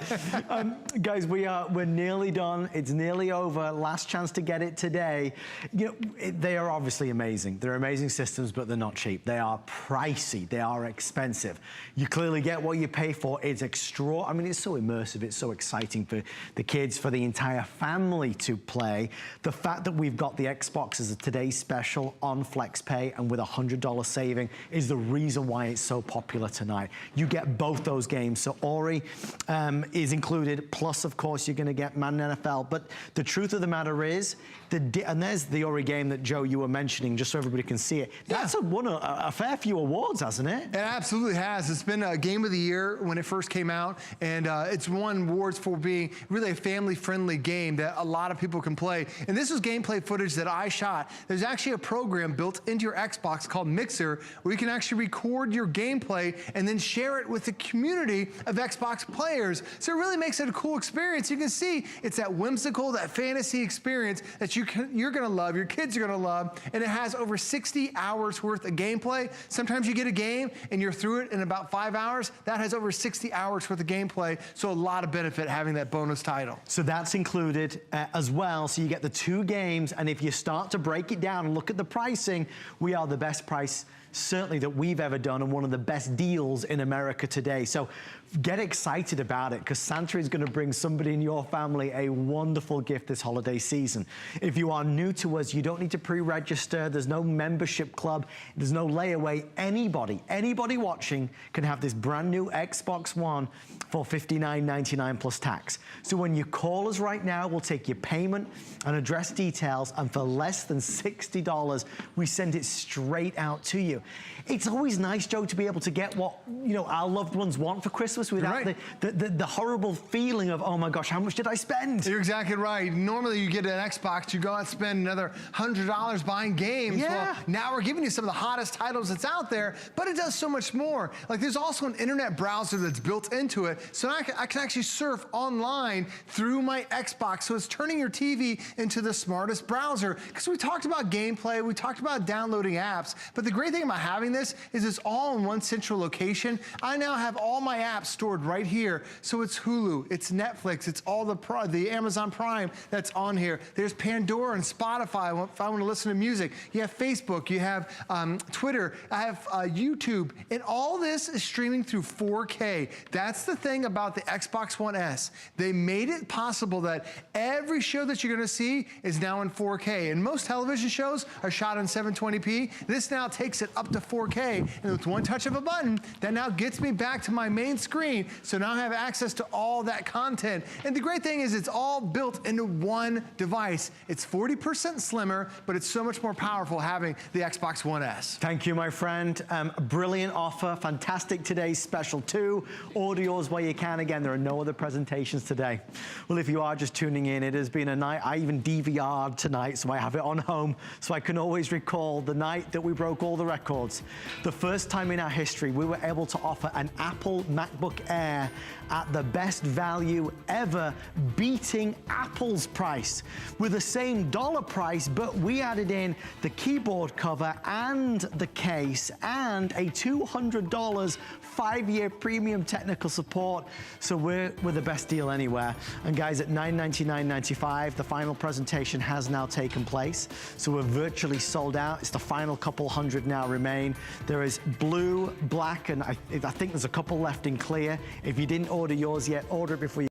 Guys, we're nearly done. It's nearly over. Last chance to get it today. You know, they are obviously amazing. They're amazing systems, but they're not cheap. They are pricey. They are expensive. You clearly get what you pay for. It's I mean, it's so immersive. It's so exciting for the kids, for the entire family to play. The fact that we've got the Xbox as a today's special on FlexPay and with a $100 saving is the reason why it's so popular tonight. You get both those games. So Ori is included. Plus, of course, you're going to get Madden NFL. But the truth of the matter is, and there's the Ori game that, Joe, you were mentioning, just so everybody can see it. That's won a fair few awards, hasn't it? It absolutely has. It's been a game of the year when it first came out, and it's won awards for being really a family-friendly game that a lot of people can play. And this is gameplay footage that I shot. There's actually a program built into your Xbox called Mixer where you can actually record your gameplay and then share it with the community of Xbox players. So it really makes it a cool experience. You can see it's that whimsical, that fantasy experience that you're gonna love, your kids are gonna love, and it has over 60 hours worth of gameplay. Sometimes you get a game and you're through it in about 5 hours. That has over 60 hours worth of gameplay, so a lot of benefit having that bonus title. So that's included as well. So you get the 2 games, and if you start to break it down and look at the pricing, we are the best price certainly that we've ever done and one of the best deals in America today. So get excited about it because Santa is going to bring somebody in your family a wonderful gift this holiday season. If you are new to us, you don't need to pre-register. There's no membership club. There's no layaway. Anybody watching can have this brand new Xbox One for $59.99 plus tax. So when you call us right now, we'll take your payment and address details, and for less than $60, we send it straight out to you. It's always nice, Joe, to be able to get what, you know, our loved ones want for Christmas. Christmas without the horrible feeling of, oh my gosh, how much did I spend? You're exactly right. Normally you get an Xbox, you go out and spend another $100 buying games. Yeah. Well, now we're giving you some of the hottest titles that's out there, but it does so much more. Like there's also an internet browser that's built into it, so I can actually surf online through my Xbox. So it's turning your TV into the smartest browser. Because we talked about gameplay, we talked about downloading apps, but the great thing about having this is it's all in one central location. I now have all my apps stored right here. So it's Hulu, it's Netflix, it's all the Amazon Prime that's on here. There's Pandora and Spotify if I want to listen to music. You have Facebook, you have Twitter, I have YouTube, and all this is streaming through 4K. That's the thing about the Xbox One S. They made it possible that every show that you're going to see is now in 4K. And most television shows are shot in 720p. This now takes it up to 4K. And with one touch of a button, that now gets me back to my main screen. So now I have access to all that content. And the great thing is it's all built into one device. It's 40% slimmer, but it's so much more powerful having the Xbox One S. Thank you, my friend. Brilliant offer. Fantastic today's special too. Order yours while you can. Again, there are no other presentations today. Well, if you are just tuning in, it has been a night. I even DVR'd tonight, so I have it on home, so I can always recall the night that we broke all the records. The first time in our history we were able to offer an Apple MacBook Air at the best value ever, beating Apple's price with the same dollar price, but we added in the keyboard cover and the case and a $200 5-year premium technical support. So we're the best deal anywhere. And guys, at $999.95, the final presentation has now taken place. So we're virtually sold out. It's the final couple hundred now remain. There is blue, black, and I think there's a couple left in clear. If you didn't order yours yet, order it before you